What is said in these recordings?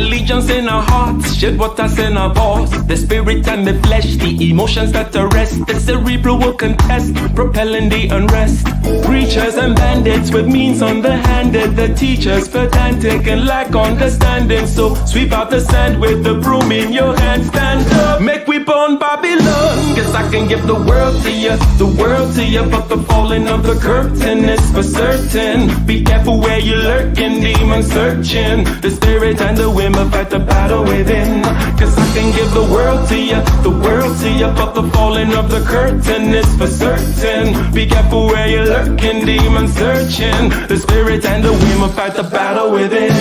allegiance in our hearts, shed waters in our balls. The spirit and the flesh, the emotions that arrest. The cerebral will contest, propelling the unrest. Preachers and bandits with means underhanded. The teachers pedantic and lack understanding. So sweep out the sand with the broom in your hand. Stand up, make we burn Babylon. Guess I can give the world to you, the world to you. But the falling of the curtain is for certain. Be careful where you're lurking, demon searching. The spirit and the women fight the battle within. Cause I can give the world to you, the world to you. But the falling of the curtain is for certain. Be careful where you're lurking, demon searching. The spirit and the women fight the battle within.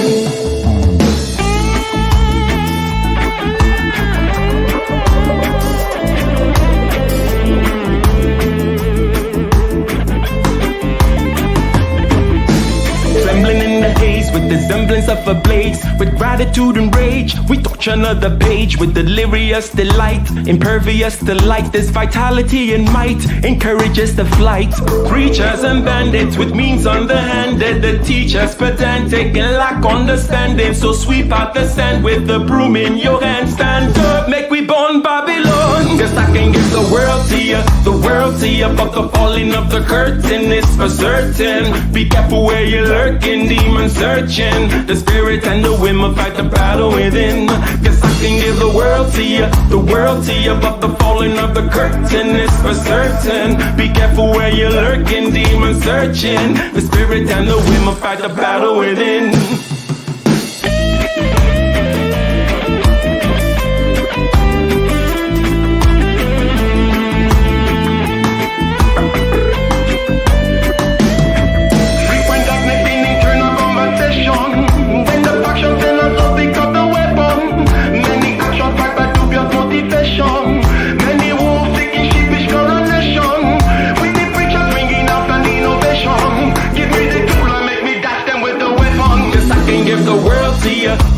With the semblance of a blaze, with gratitude and rage, we touch another page with delirious delight, impervious to light. This vitality and might encourages the flight. Preachers and bandits with means underhanded, the teachers pedantic and lack understanding. So sweep out the sand with the broom in your hand. Stand up, make we burn Babylon. Guess I can give the world to you, the world to you. But the falling of the curtain is for certain. Be careful where you're lurking, demon searching. The spirit and the women fight the battle within. Guess I can give the world to you, the world to you. But the falling of the curtain is for certain. Be careful where you're lurking, demon searching. The spirit and the women fight the battle within.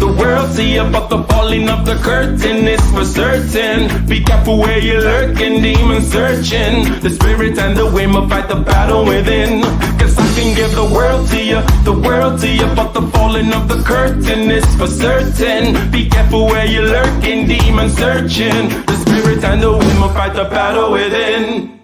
The world to you, but the falling of the curtain is for certain. Be careful where you're lurking, demon searching. The spirit and the women fight the battle within. Cause I can give the world to you, the world to you. But the falling of the curtain is for certain. Be careful where you're lurking, demon searching. The spirit and the women fight the battle within.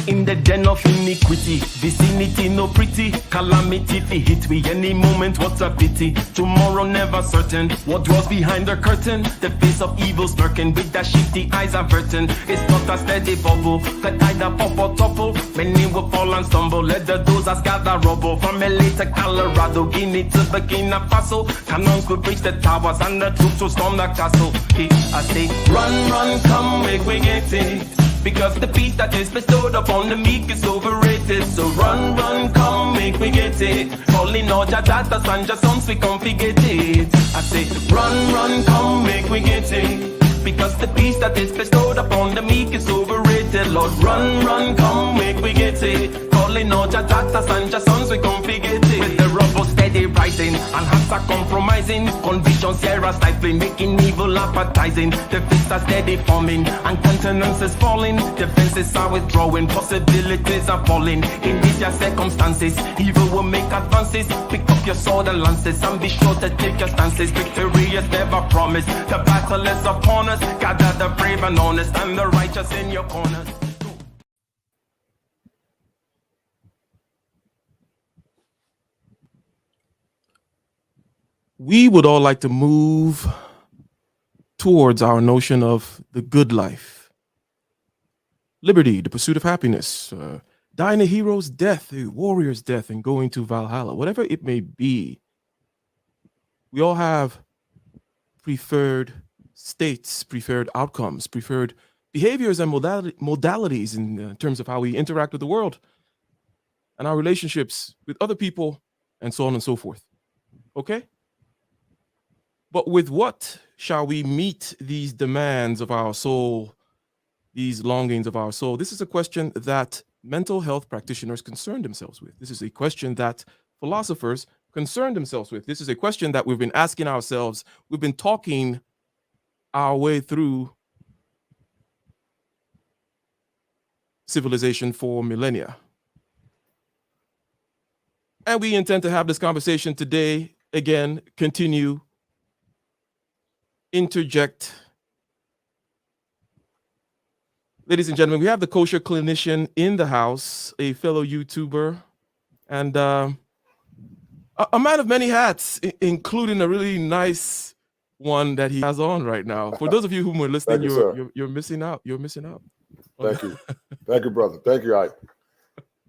In the den of iniquity, vicinity no pretty, calamity fi hit we any moment, what a pity. Tomorrow never certain, what dwells behind the curtain. The face of evil's lurking, with that shifty eyes averting. It's not a steady bubble, that either pop or topple. Many will fall and stumble, let the dozers gather rubble. From LA to Colorado, Guinea to Burkina Faso, cannons could reach the towers and the troops will storm the castle. I say, run, run, come, make we get it. Because the peace that is bestowed upon the meek is overrated. So run, run, come, make we get it. Calling all your daughters and your sons, we come forget it. I say, run, run, come, make we get it. Because the peace that is bestowed upon the meek is overrated. Lord, run, run, come, make we get it. Calling all your daughters and your sons, we come forget it. With the rubble steady rising, and hearts are compromising. Convictions here are stifling, making evil appetizing. The fists are steady forming, and countenance is falling. Defenses are withdrawing, possibilities are falling. In these your circumstances, evil will make advances. Pick up your sword and lances, and be sure to take your stances. Victory is never promised, the battle is upon us. Gather the brave and honest, and the righteous in your corners. We would all like to move towards our notion of the good life. Liberty, the pursuit of happiness, dying a hero's death, a warrior's death, and going to Valhalla, whatever it may be. We all have preferred states, preferred outcomes, preferred behaviors and modalities in terms of how we interact with the world. and our relationships with other people, and so on and so forth. Okay? But with what shall we meet these demands of our soul, these longings of our soul? This is a question that mental health practitioners concern themselves with. This is a question that philosophers concern themselves with. This is a question that we've been asking ourselves. We've been talking our way through civilization for millennia. And we intend to have this conversation today, again, continue, interject. Ladies and gentlemen, we have the Kosher Clinician in the house, a fellow YouTuber, and a man of many hats, including a really nice one that he has on right now. For those of you who are listening, you're missing out. You're missing out. Thank you. Thank you, brother. Thank you, Ike.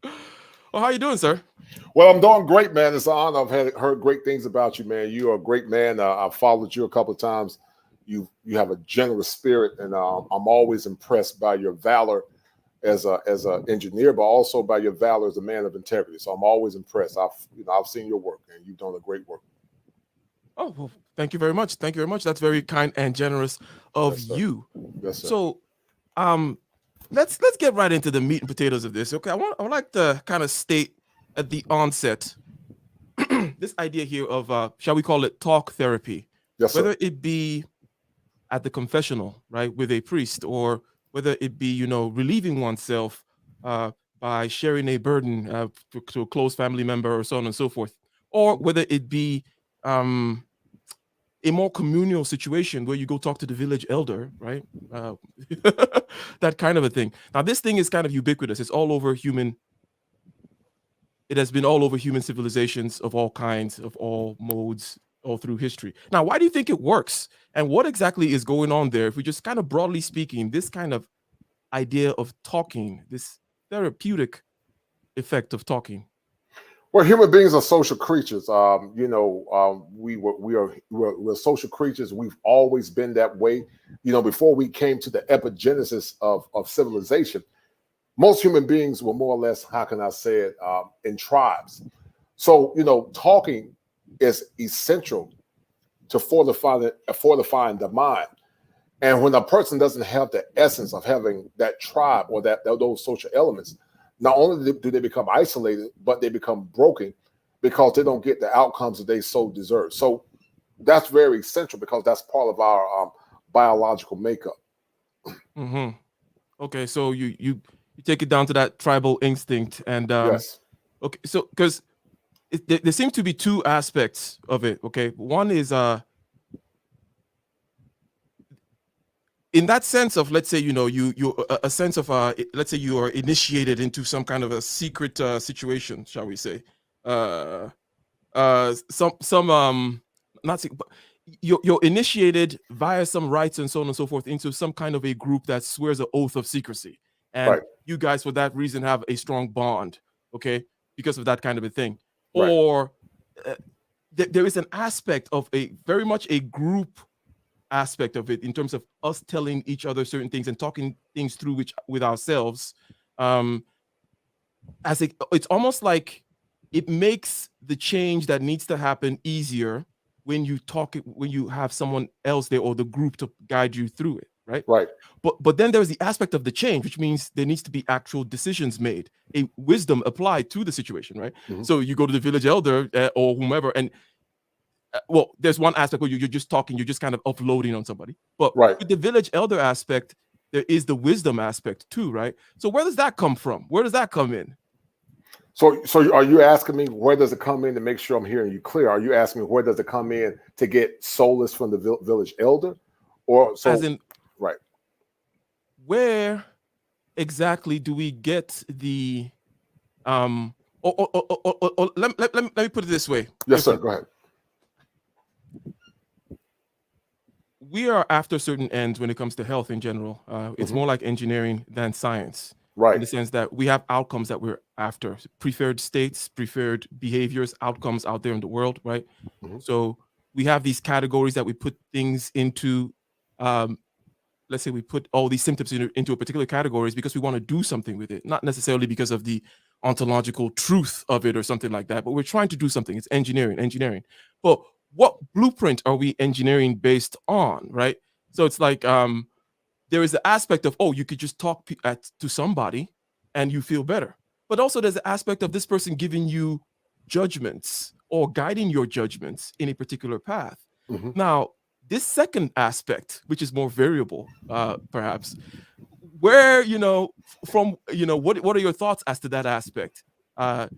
Well, how are you doing, sir? Well, I'm doing great, man. It's an honor. I've heard great things about you, man. You are a great man. I've followed you a couple of times. You have a generous spirit, and I'm always impressed by your valor as an engineer, but also by your valor as a man of integrity. So I'm always impressed. I've seen your work, and you've done a great work. Oh, well, thank you very much. Thank you very much. That's very kind and generous of you. Yes, sir. So, let's get right into the meat and potatoes of this. Okay, I would like to kind of state at the onset this idea here of shall we call it talk therapy? Yes, sir. Whether it be at the confessional, right, with a priest, or whether it be, relieving oneself by sharing a burden to a close family member, or so on and so forth, or whether it be a more communal situation where you go talk to the village elder, right? That kind of a thing. Now, this thing is kind of ubiquitous. It's all over human. It has been all over human civilizations of all kinds, of all modes, all through history. Now, why do you think it works? And what exactly is going on there? If we just kind of broadly speaking, this kind of idea of talking, this therapeutic effect of talking. Well, human beings are social creatures. We're social creatures. We've always been that way. Before we came to the epigenesis of civilization, most human beings were more or less, how can I say it, in tribes. So, talking is essential to fortifying the mind. And when a person doesn't have the essence of having that tribe or those social elements, not only do they become isolated, but they become broken because they don't get the outcomes that they so deserve. So that's very essential because that's part of our biological makeup. Mm-hmm. Okay, so you take it down to that tribal instinct, and yes. Okay, so because there seems to be two aspects of it. Okay, one is in that sense of, let's say, you a sense of let's say you are initiated into some kind of a secret situation, shall we say, not secret, but you're initiated via some rites and so on and so forth into some kind of a group that swears an oath of secrecy, and right. You guys for that reason have a strong bond, okay, because of that kind of a thing. Right. Or there is an aspect of very much a group aspect of it in terms of us telling each other certain things and talking things through with ourselves. It's almost like it makes the change that needs to happen easier when you have someone else there or the group to guide you through it, right? Right. But then there's the aspect of the change, which means there needs to be actual decisions made, a wisdom applied to the situation, right? Mm-hmm. So you go to the village elder or whomever, and there's one aspect where you're just talking, you're just kind of offloading on somebody. But right. With the village elder aspect, there is the wisdom aspect too, right? So where does that come from? Where does that come in? So are you asking me where does it come in to make sure I'm hearing you clear? Are you asking me where does it come in to get solace from the village elder, or so? As in, right. Where exactly do we get the let me put it this way. Yes, sir. Go ahead. We are after certain ends when it comes to health in general. It's more like engineering than science. Right. In the sense that we have outcomes that we're after, preferred states, preferred behaviors, outcomes out there in the world, right? Mm-hmm. So we have these categories that we put things into. Let's say we put all these symptoms into a particular categories because we want to do something with it, not necessarily because of the ontological truth of it or something like that, but we're trying to do something. It's engineering. But what blueprint are we engineering based on, right? So it's like there is the aspect of, oh, you could just talk to somebody and you feel better. But also there's the aspect of this person giving you judgments or guiding your judgments in a particular path. Mm-hmm. Now, this second aspect, which is more variable, perhaps, where, what are your thoughts as to that aspect? Are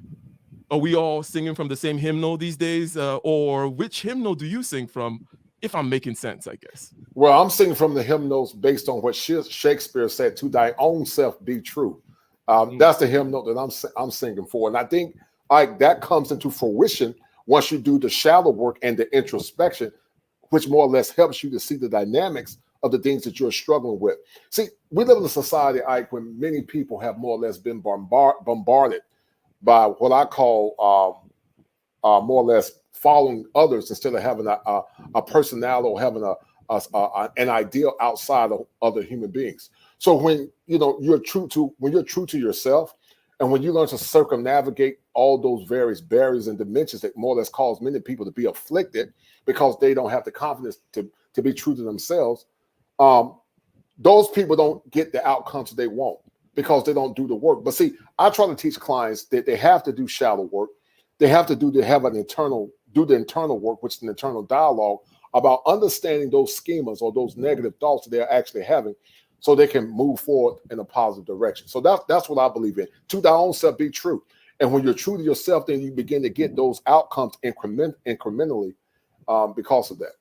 we all singing from the same hymnal these days? Or which hymnal do you sing from, if I'm making sense, I guess? Well, I'm singing from the hymnals based on what Shakespeare said, to thy own self be true. That's the hymnal that I'm singing for. And I think that comes into fruition once you do the shallow work and the introspection, which more or less helps you to see the dynamics of the things that you're struggling with. See, we live in a society, Ike, when many people have more or less been bombarded by what I call more or less following others instead of having a personality or having an ideal outside of other human beings. So when you're true to yourself, and when you learn to circumnavigate all those various barriers and dimensions that more or less cause many people to be afflicted because they don't have the confidence to be true to themselves, those people don't get the outcomes they want because they don't do the work. But see, I try to teach clients that they have to do shallow work. They have to do the internal work, which is an internal dialogue about understanding those schemas or those negative thoughts that they're actually having, so they can move forward in a positive direction. So that's what I believe in. To thy own self be true. And when you're true to yourself, then you begin to get those outcomes incrementally because of that.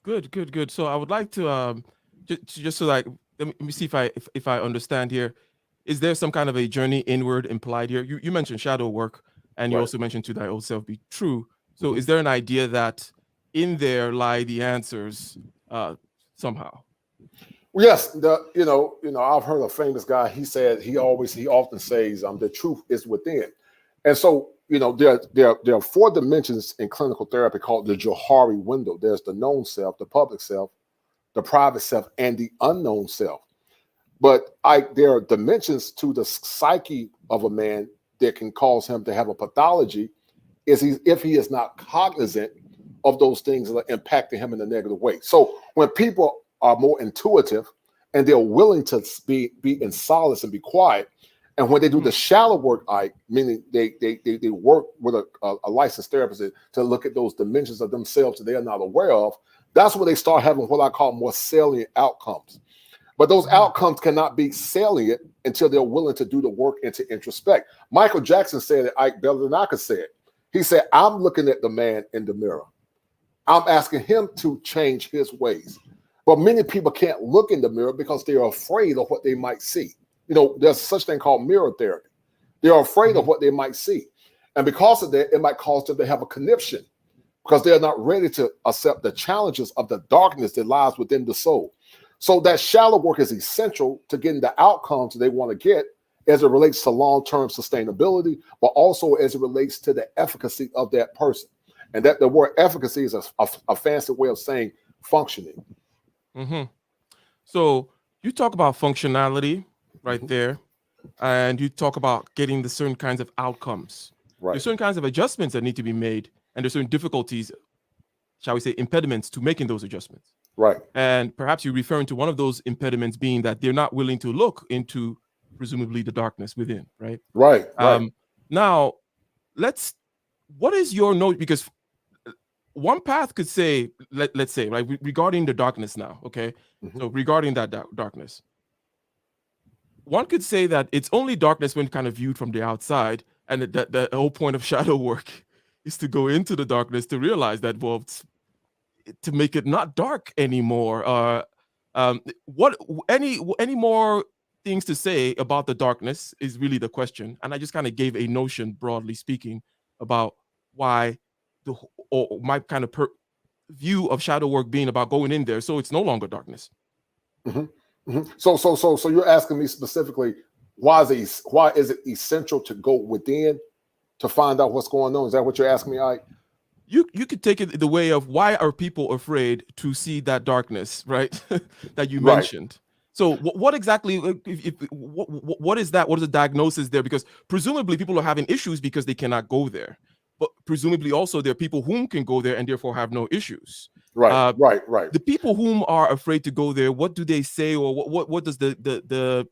Good. So I would like to just so like let me see if I understand here. Is there some kind of a journey inward implied here? You mentioned shadow work, and you also mentioned to thy own self be true. So is there an idea that in there lie the answers somehow? Yes, I've heard a famous guy. He said he often says the truth is within, and so there are 4 dimensions in clinical therapy called the Johari window. There's the known self, the public self, the private self, and the unknown self. But there are dimensions to the psyche of a man that can cause him to have a pathology if he is not cognizant of those things that are impacting him in a negative way. So when people are more intuitive and they're willing to be in solace and be quiet, and when they do the shallow work, meaning they work with a licensed therapist to look at those dimensions of themselves that they are not aware of, that's where they start having what I call more salient outcomes. But those outcomes cannot be salient until they're willing to do the work and to introspect. Michael Jackson said it, Ike, better than I could say it. He said, I'm looking at the man in the mirror. I'm asking him to change his ways. But many people can't look in the mirror because they're afraid of what they might see. There's such thing called mirror therapy. They're afraid of what they might see. And because of that, it might cause them to have a conniption because they're not ready to accept the challenges of the darkness that lies within the soul. So that shallow work is essential to getting the outcomes they want to get as it relates to long-term sustainability, but also as it relates to the efficacy of that person. And that the word efficacy is a fancy way of saying functioning. Mm-hmm. So you talk about functionality right there, and you talk about getting the certain kinds of outcomes. Right. There's certain kinds of adjustments that need to be made, and there's certain difficulties, shall we say, impediments to making those adjustments. Right. And perhaps you're referring to one of those impediments being that they're not willing to look into presumably the darkness within, right? Right. Now, what is your note? Because one path could say, let's say, right, regarding the darkness now, okay? Mm-hmm. So regarding that darkness, one could say that it's only darkness when kind of viewed from the outside, and that the whole point of shadow work is to go into the darkness to realize that, well, to make it not dark anymore. Any more things to say about the darkness is really the question. And I just kind of gave a notion, broadly speaking, about why or my kind of view of shadow work being about going in there, so it's no longer darkness. Mm-hmm. Mm-hmm. So you're asking me specifically, why is it essential to go within to find out what's going on? Is that what you're asking me, Ike? You could take it the way of, why are people afraid to see that darkness, right? That you mentioned. So what exactly, what is that? What is the diagnosis there? Because presumably people are having issues because they cannot go there. But presumably also there are people whom can go there and therefore have no issues. Right. The people whom are afraid to go there, what do they say, or what does the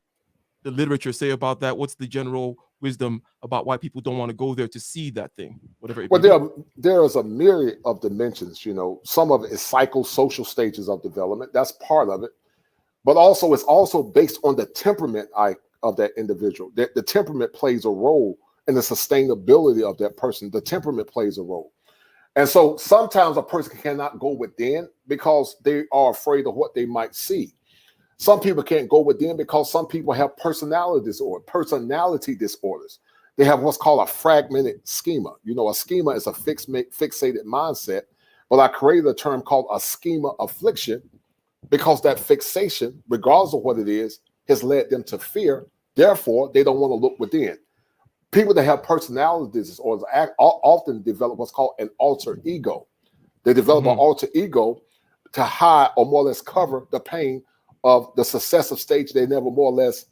literature say about that? What's the general wisdom about why people don't want to go there to see that thing, whatever it may be? There is a myriad of dimensions. Some of it is psychosocial stages of development. That's part of it. But also, it's also based on the temperament of that individual. The temperament plays a role in the sustainability of that person. The temperament plays a role. And so sometimes a person cannot go within because they are afraid of what they might see. Some people can't go within because some people have personality disorders. They have what's called a fragmented schema. A schema is a fixated mindset, but I created a term called a schema affliction, because that fixation, regardless of what it is, has led them to fear. Therefore, they don't want to look within. People that have personality disorders often develop what's called an alter ego. They develop an alter ego to hide or more or less cover the pain of the successive stage they never more or less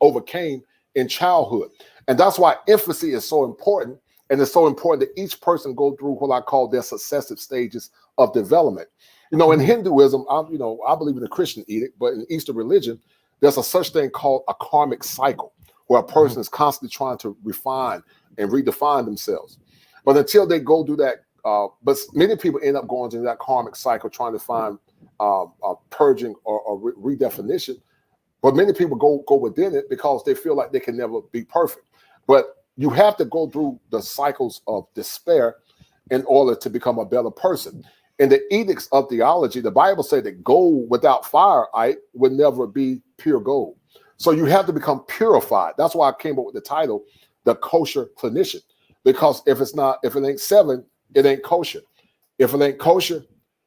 overcame in childhood. And that's why empathy is so important. And it's so important that each person go through what I call their successive stages of development. In Hinduism, I believe in the Christian edict, but in Eastern religion, there's a such thing called a karmic cycle, where a person is constantly trying to refine and redefine themselves. But until they go through that, but many people end up going through that karmic cycle, trying to find purging or redefinition. But many people go within it because they feel like they can never be perfect. But you have to go through the cycles of despair in order to become a better person. In the edicts of theology, the Bible said that gold without fire, would never be pure gold. So you have to become purified. That's why I came up with the title, The Kosher Clinician, because if it ain't seven, it ain't kosher. If it ain't kosher,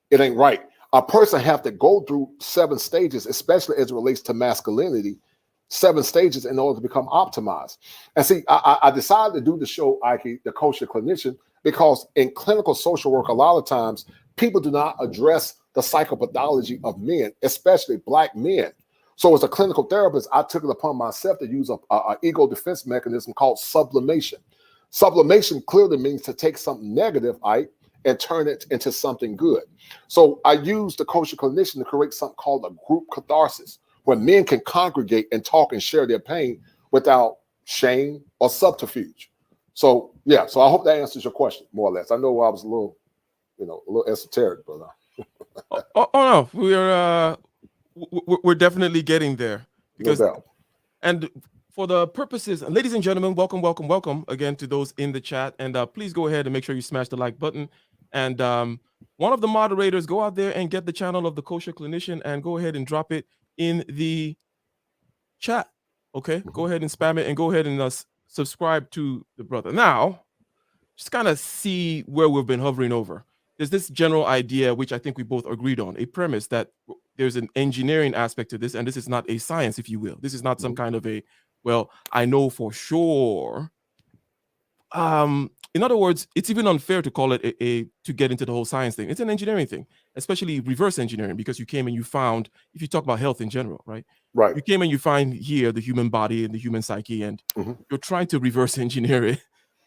it ain't right. A person have to go through 7 stages, especially as it relates to masculinity, 7 stages in order to become optimized. And see, I decided to do the show, Ike, The Kosher Clinician, because in clinical social work, a lot of times people do not address the psychopathology of men, especially Black men. So as a clinical therapist, I took it upon myself to use a ego defense mechanism called sublimation. Sublimation clearly means to take something negative, and turn it into something good. So I used the Kosher Clinician to create something called a group catharsis, where men can congregate and talk and share their pain without shame or subterfuge. So yeah, so I hope that answers your question more or less. I know I was a little esoteric, but no, we're definitely getting there. Because, no doubt. And for the purposes, ladies and gentlemen, welcome again to those in the chat, and please go ahead and make sure you smash the like button. And one of the moderators, go out there and get the channel of the Kosher Clinician and go ahead and drop it in the chat. Okay, go ahead and spam it and go ahead and subscribe to the brother. Now, just kind of see where we've been hovering over. There's this general idea, which I think we both agreed on, a premise that there's an engineering aspect to this, and this is not a science, if you will. This is not some kind of I know for sure. In other words, it's even unfair to call it to get into the whole science thing. It's an engineering thing, especially reverse engineering, because you came and you found, if you talk about health in general, right? Right. You came and you find here the human body and the human psyche, and you're trying to reverse engineer it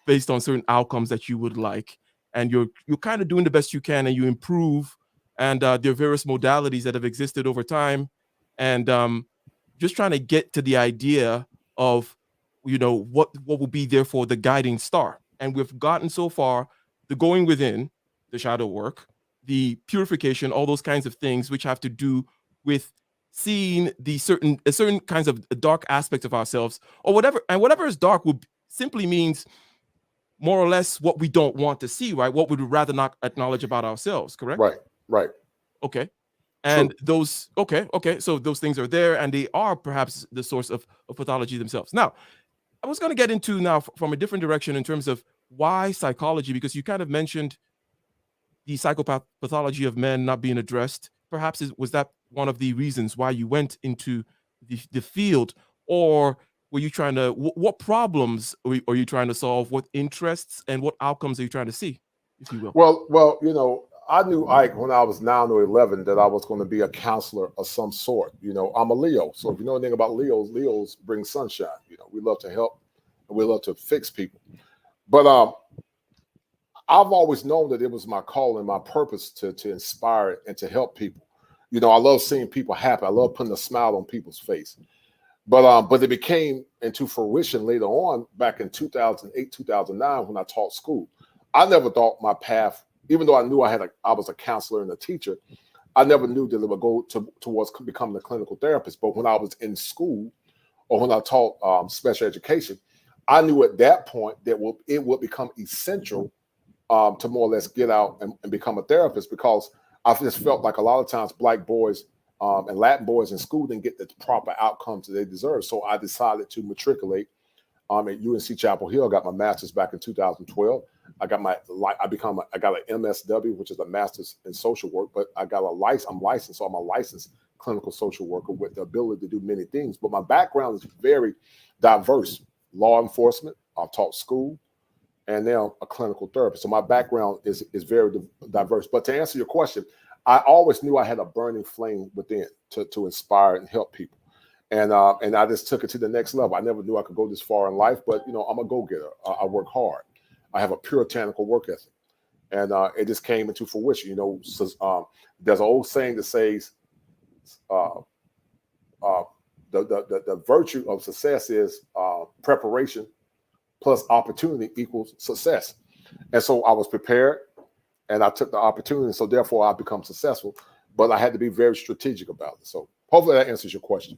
based on certain outcomes that you would like. And you're kind of doing the best you can, and you improve. And there are various modalities that have existed over time. And just trying to get to the idea of, what will be there for the guiding star. And we've gotten so far, the going within, the shadow work, the purification, all those kinds of things, which have to do with seeing the certain kinds of dark aspects of ourselves, or whatever. And whatever is dark simply means more or less what we don't want to see, right? What we'd rather not acknowledge about ourselves, correct? Right. Okay. And those, okay. So those things are there, and they are perhaps the source of pathology themselves. Now, I was going to get into now from a different direction in terms of why psychology, because you kind of mentioned the psychopathology of men not being addressed. Perhaps was that one of the reasons why you went into the field, or were you trying to, what problems are you trying to solve? What interests and what outcomes are you trying to see, if you will? Well, I knew Ike when I was 9 or 11 that I was going to be a counselor of some sort. I'm a Leo. So if you know anything about Leos bring sunshine. We love to help and we love to fix people. But I've always known that it was my calling, my purpose to inspire and to help people. I love seeing people happy. I love putting a smile on people's face. But it became into fruition later on back in 2008, 2009 when I taught school. I never thought my path, even though I knew I was a counselor and a teacher, I never knew that it would go towards becoming a clinical therapist. But when I was in school or when I taught special education, I knew at that point that it would become essential to more or less get out and become a therapist, because I just felt like a lot of times Black boys and Latin boys in school didn't get the proper outcomes that they deserve. So I decided to matriculate at UNC Chapel Hill. I got my master's back in 2012. I got an MSW, which is a master's in social work, but I'm licensed, so I'm a licensed clinical social worker with the ability to do many things. But my background is very diverse. Law enforcement, I've taught school, and now a clinical therapist. So my background is very diverse. But to answer your question, I always knew I had a burning flame within to inspire and help people. And I just took it to the next level. I never knew I could go this far in life, but I'm a go-getter. I work hard. I have a puritanical work ethic. And it just came into fruition. So, there's an old saying that says the virtue of success is preparation plus opportunity equals success. And so I was prepared and I took the opportunity. So therefore I become successful, but I had to be very strategic about it. So hopefully that answers your question.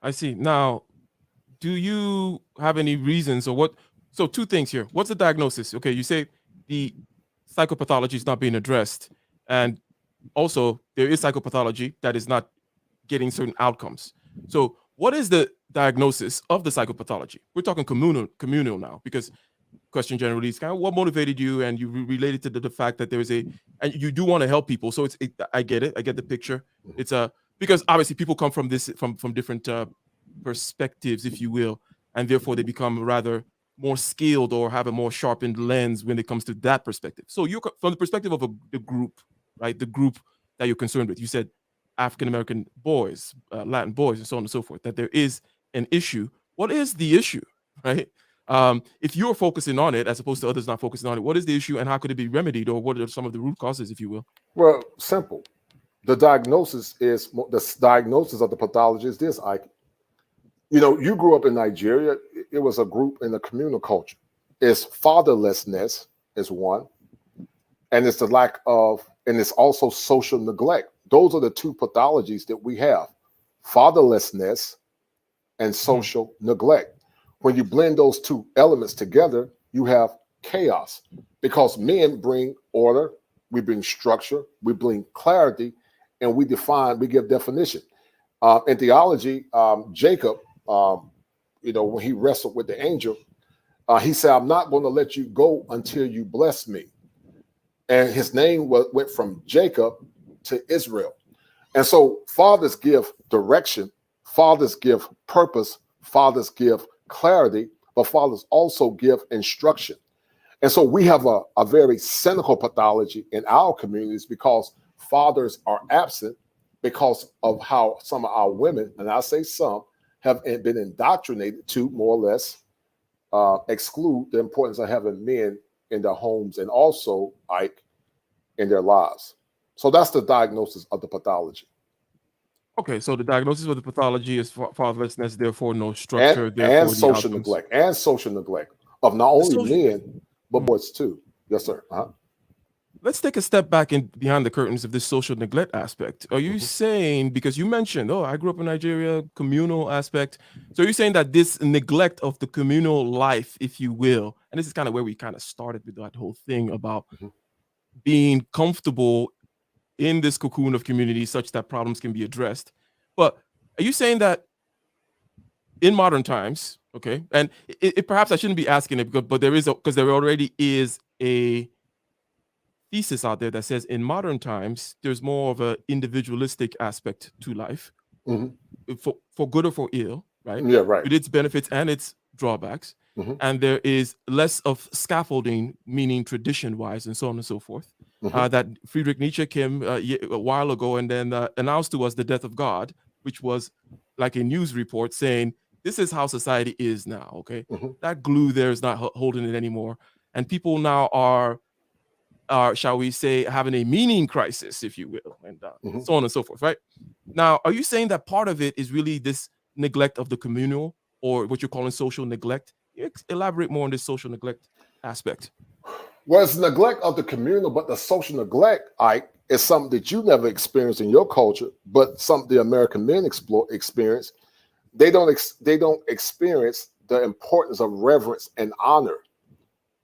I see. Now, do you have any reasons or what? So two things here. What's the diagnosis? Okay, you say the psychopathology is not being addressed. And also there is psychopathology that is not getting certain outcomes. So what is the diagnosis of the psychopathology? We're talking communal now, because question generally is kind of what motivated you, and you related to the fact that there is and you do want to help people. So I get it. I get the picture. It's because obviously people come from different perspectives, if you will, and therefore they become rather more skilled or have a more sharpened lens when it comes to that perspective. So you're from the perspective of the group, right? The group that you're concerned with. You said African-American boys, Latin boys, and so on and so forth, that there is an issue. What is the issue, right? If you're focusing on it as opposed to others not focusing on it, what is the issue and how could it be remedied, or what are some of the root causes, if you will? Well, simple. The diagnosis of the pathology is this, Ike. You grew up in Nigeria. It was a group in the communal culture. It's fatherlessness is one, and it's the lack of, and it's also social neglect. Those are the two pathologies that we have: fatherlessness and social neglect. When you blend those two elements together, you have chaos, because men bring order, we bring structure, we bring clarity, and we give definition. In theology, Jacob, when he wrestled with the angel, he said, "I'm not going to let you go until you bless me." And his name went from Jacob to Israel. And so fathers give direction, fathers give purpose, fathers give clarity, but fathers also give instruction. And so we have a very cynical pathology in our communities because fathers are absent, because of how some of our women, and I say some, have been indoctrinated to more or less exclude the importance of having men in their homes and also, Ike, in their lives. So that's the diagnosis of the pathology. Okay, so the diagnosis of the pathology is fatherlessness, therefore no structure, and social neglect, of not only men but boys too. Yes, sir. Let's take a step back behind the curtains of this social neglect aspect. Are you saying, because you mentioned, I grew up in Nigeria, communal aspect. So you're saying that this neglect of the communal life, if you will, and this is kind of where we kind of started with that whole thing about being comfortable in this cocoon of community such that problems can be addressed. But are you saying that in modern times, okay, and it perhaps I shouldn't be asking it, but because there already is a thesis out there that says in modern times there's more of an individualistic aspect to life, for good or for ill, right? Yeah, right. With its benefits and its drawbacks, and there is less of scaffolding, meaning tradition-wise, and so on and so forth. that Friedrich Nietzsche came a while ago and then announced to us the death of God, which was like a news report saying, this is how society is now, okay? That glue there is not holding it anymore. And people now are, shall we say, having a meaning crisis, if you will, and so on and so forth, right? Now, are you saying that part of it is really this neglect of the communal, or what you're calling social neglect? Elaborate more on this social neglect aspect. Well, it's neglect of the communal, but the social neglect, is something that you never experienced in your culture, but something the American men experience. They don't experience the importance of reverence and honor.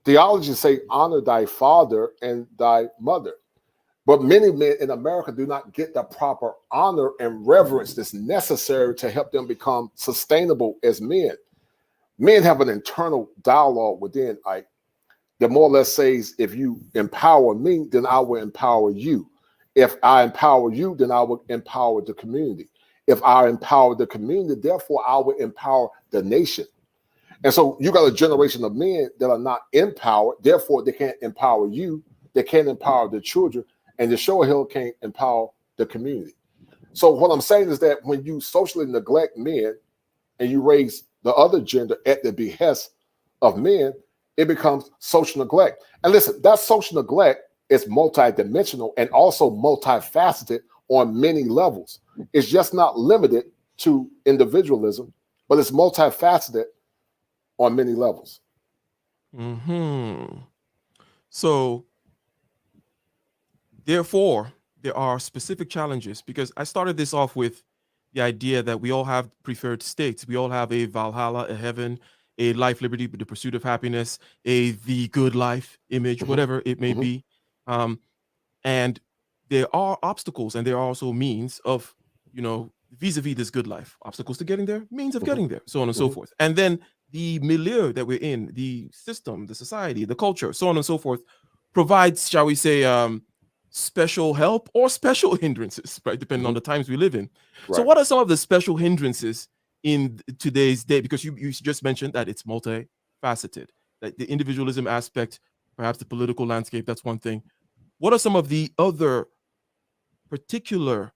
Theology say, honor thy father and thy mother. But many men in America do not get the proper honor and reverence that's necessary to help them become sustainable as men. Men have an internal dialogue within, that more or less says, if you empower me, then I will empower you. If I empower you, then I will empower the community. If I empower the community, therefore I will empower the nation. And so you got a generation of men that are not empowered, therefore they can't empower you, they can't empower the children, and the show hill can't empower the community. So what I'm saying is that when you socially neglect men and you raise the other gender at the behest of men, it becomes social neglect. And listen, that social neglect is multidimensional and also multifaceted on many levels. It's just not limited to individualism, but it's multifaceted on many levels. So, therefore, there are specific challenges, because I started this off with the idea that we all have preferred states. We all have a Valhalla, a heaven, a life, liberty, the pursuit of happiness, the good life image, whatever it may be. And there are obstacles and there are also means of, vis-a-vis this good life, obstacles to getting there, means of getting there, so on and so forth. And then the milieu that we're in, the system, the society, the culture, so on and so forth, provides, shall we say, special help or special hindrances, right? Depending on the times we live in. Right. So what are some of the special hindrances in today's day? Because you just mentioned that it's multifaceted, that the individualism aspect, perhaps the political landscape, that's one thing. What are some of the other particular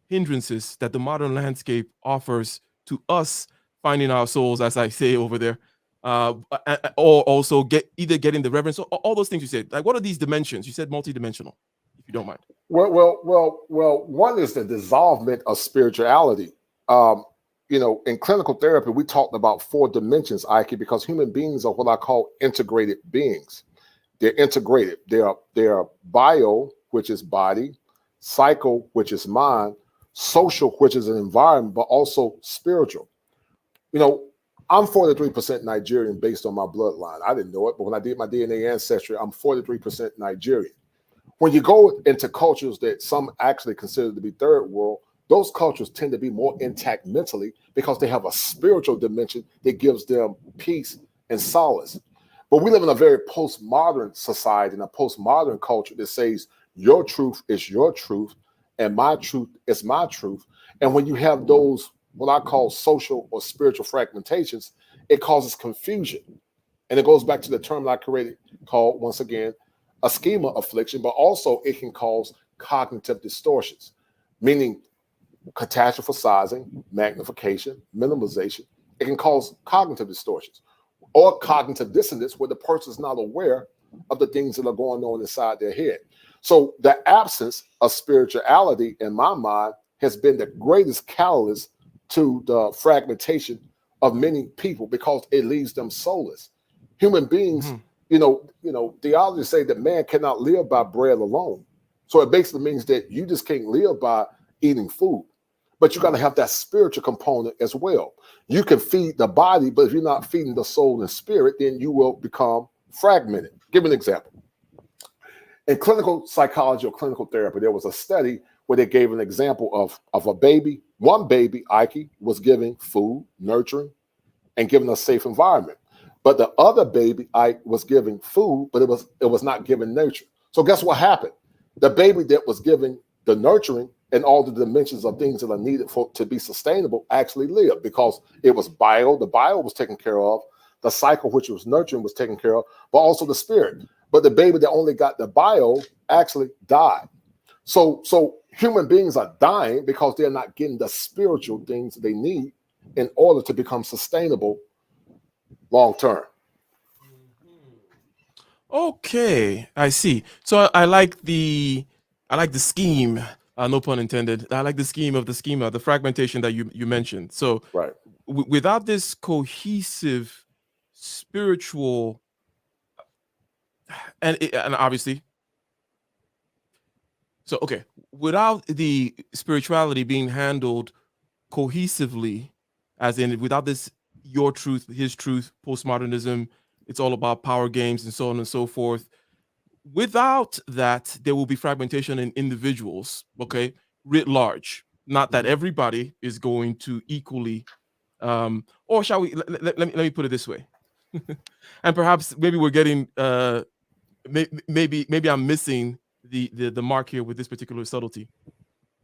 hindrances that the modern landscape offers to us finding our souls, as I say over there, or also getting the reverence, or all those things you said? Like, what are these dimensions? You said multidimensional, if you don't mind. Well, one is the dissolvement of spirituality. In clinical therapy, we talked about 4 dimensions, Ike, because human beings are what I call integrated beings. They're integrated. They are bio, which is body, psycho, which is mind, social, which is an environment, but also spiritual. I'm 43% Nigerian based on my bloodline. I didn't know it, but when I did my DNA ancestry, I'm 43% Nigerian. When you go into cultures that some actually consider to be third world, those cultures tend to be more intact mentally because they have a spiritual dimension that gives them peace and solace. But we live in a very postmodern society and a postmodern culture that says your truth is your truth and my truth is my truth. And when you have those, what I call social or spiritual fragmentations, it causes confusion. And it goes back to the term I created called, once again, a schema affliction, but also it can cause cognitive distortions, meaning catastrophizing, magnification, minimalization. It can cause cognitive distortions or cognitive dissonance where the person is not aware of the things that are going on inside their head. So the absence of spirituality, in my mind, has been the greatest catalyst to the fragmentation of many people because it leaves them soulless. Human beings, theology say that man cannot live by bread alone. So it basically means that you just can't live by eating food, but you got to have that spiritual component as well. You can feed the body, but if you're not feeding the soul and spirit, then you will become fragmented. Give me an example. In clinical psychology or clinical therapy, there was a study where they gave an example of a baby. One baby, Ike, was giving food, nurturing, and giving a safe environment. But the other baby, Ike, was giving food, but it was not giving nurture. So guess what happened? The baby that was giving the nurturing and all the dimensions of things that are needed to be sustainable actually lived because it was bio. The bio was taken care of. The cycle, which was nurturing, was taken care of, but also the spirit. but the baby that only got the bio actually died. So human beings are dying because they're not getting the spiritual things they need in order to become sustainable long term. Okay, I see. So I like the scheme. No pun intended. I like the scheme of the schema, the fragmentation that you mentioned. So Right. without this cohesive spiritual, and obviously, so okay, without the spirituality being handled cohesively, as in without this your truth, his truth, postmodernism, it's all about power games and so on and so forth. Without that, there will be fragmentation in individuals, okay, writ large. Not that everybody is going to equally, or shall we? Let me put it this way, and perhaps maybe we're getting, maybe I'm missing the mark here with this particular subtlety.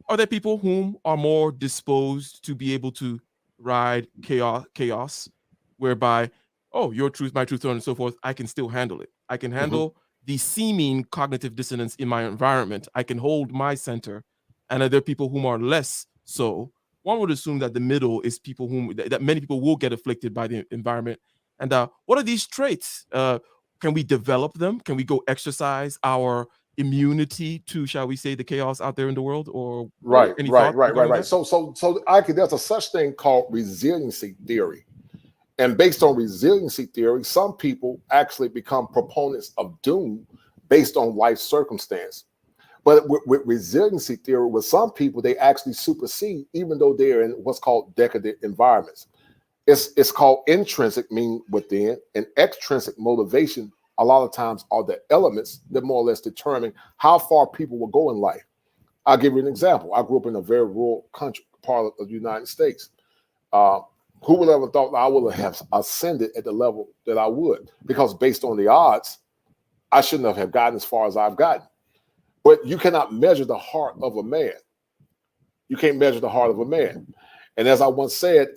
Are there people whom are more disposed to be able to ride chaos, whereby, oh, your truth, my truth, so on and so forth, I can still handle it. I can handle the seeming cognitive dissonance in my environment. I can hold my center. And are there people whom are less so? One would assume that the middle is people whom that many people will get afflicted by the environment. And what are these traits? Can we develop them? Can we go exercise our immunity to, shall we say, the chaos out there in the world? Or Right. any thoughts regarding that? So there's a such thing called resiliency theory. And based on resiliency theory, some people actually become proponents of doom based on life circumstance. But with resiliency theory, with some people, they actually supersede, even though they're in what's called decadent environments. It's called intrinsic, meaning within, and extrinsic motivation. A lot of times are the elements that more or less determine how far people will go in life. I'll give you an example. I grew up in a very rural country, part of the United States. Who would ever thought I would have ascended at the level that I would? Because based on the odds, I shouldn't have gotten as far as I've gotten. But you cannot measure the heart of a man. You can't measure the heart of a man. And as I once said,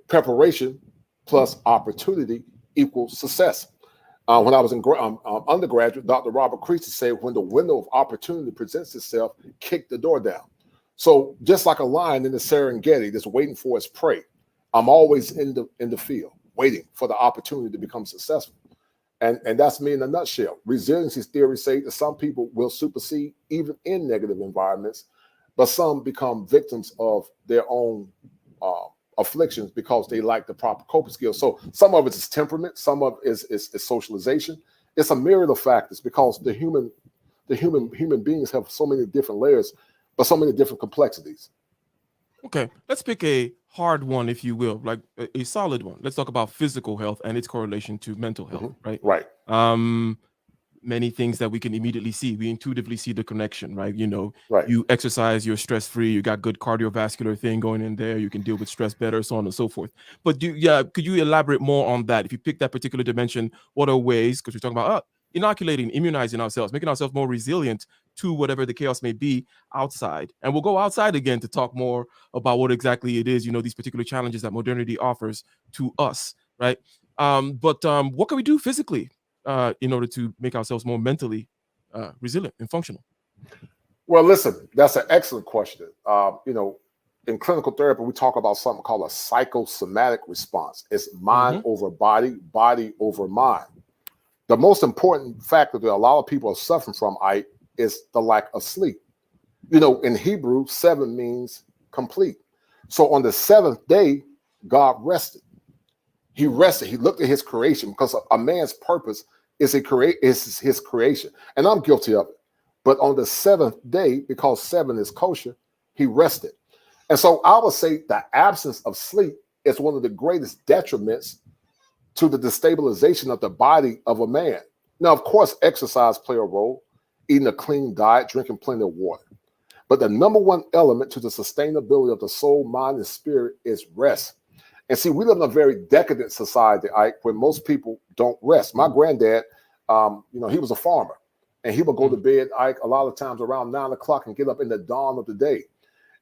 preparation plus opportunity equals success. When I was in undergraduate, Dr. Robert Creasy said, when the window of opportunity presents itself, kick the door down. So just like a lion in the Serengeti that's waiting for its prey, I'm always in the field, waiting for the opportunity to become successful. And that's me in a nutshell. Resiliency theory says that some people will supersede even in negative environments, but some become victims of their own afflictions because they lack the proper coping skills. So some of it is temperament, some of it is socialization. It's a myriad of factors because the human beings have so many different layers, but so many different complexities. Okay, let's pick a hard one, if you will, like a solid one. Let's talk about physical health and its correlation to mental health, right? Right. Many things that we can immediately see. We intuitively see the connection, right? Right. You exercise, you're stress-free, you got good cardiovascular thing going in there, you can deal with stress better, so on and so forth. But could you elaborate more on that? If you pick that particular dimension, what are ways, because we're talking about inoculating, immunizing ourselves, making ourselves more resilient to whatever the chaos may be outside. And we'll go outside again to talk more about what exactly it is, these particular challenges that modernity offers to us, right? But what can we do physically in order to make ourselves more mentally resilient and functional? Well, listen, that's an excellent question. In clinical therapy, we talk about something called a psychosomatic response. It's mind over body, body over mind. The most important factor that a lot of people are suffering from, is the lack of sleep. In Hebrew, 7 means complete. So on the 7th day, God rested. He rested. He looked at his creation because a man's purpose is his creation. And I'm guilty of it. But on the 7th day, because 7 is kosher, he rested. And so I would say the absence of sleep is one of the greatest detriments to the destabilization of the body of a man. Now, of course, exercise play a role, eating a clean diet, drinking plenty of water. But the number one element to the sustainability of the soul, mind, and spirit is rest. And see, we live in a very decadent society, where most people don't rest. My granddad, he was a farmer, and he would go to bed, a lot of times around 9 o'clock and get up in the dawn of the day.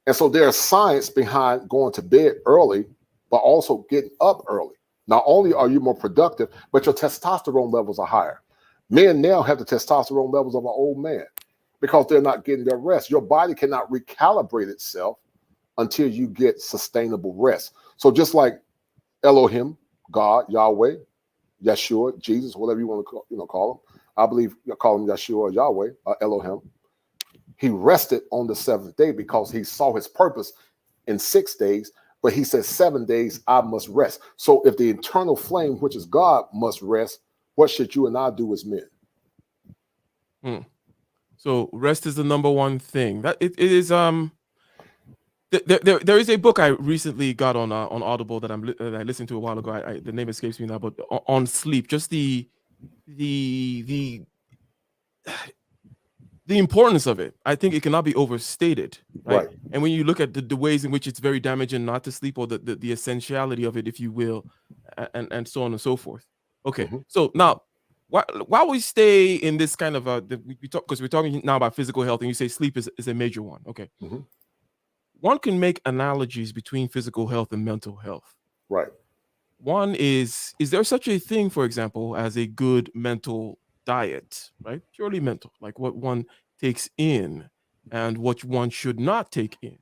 And so there's science behind going to bed early, but also getting up early. Not only are you more productive, but your testosterone levels are higher. Men now have the testosterone levels of an old man because they're not getting their rest. Your body cannot recalibrate itself until you get sustainable rest. So just like Elohim, God, Yahweh, Yeshua, Jesus, whatever you want to call him. I believe you call him Yeshua or Yahweh or Elohim. He rested on the seventh day because he saw his purpose in 6 days, but he said 7 days I must rest. So if the internal flame, which is God, must rest, what should you and I do as men? So rest is the number one thing. That it is there is a book I recently got on Audible that I listened to a while ago. The name escapes me now, but on sleep, just the importance of it. I think it cannot be overstated, right? And when you look at the ways in which it's very damaging not to sleep, or the essentiality of it, if you will, and so on and so forth. Okay, so now while we stay in this kind of we talk, because we're talking now about physical health, and you say sleep is a major one. Okay. One can make analogies between physical health and mental health. Right. One is there such a thing, for example, as a good mental diet, right? Purely mental, like what one takes in and what one should not take in,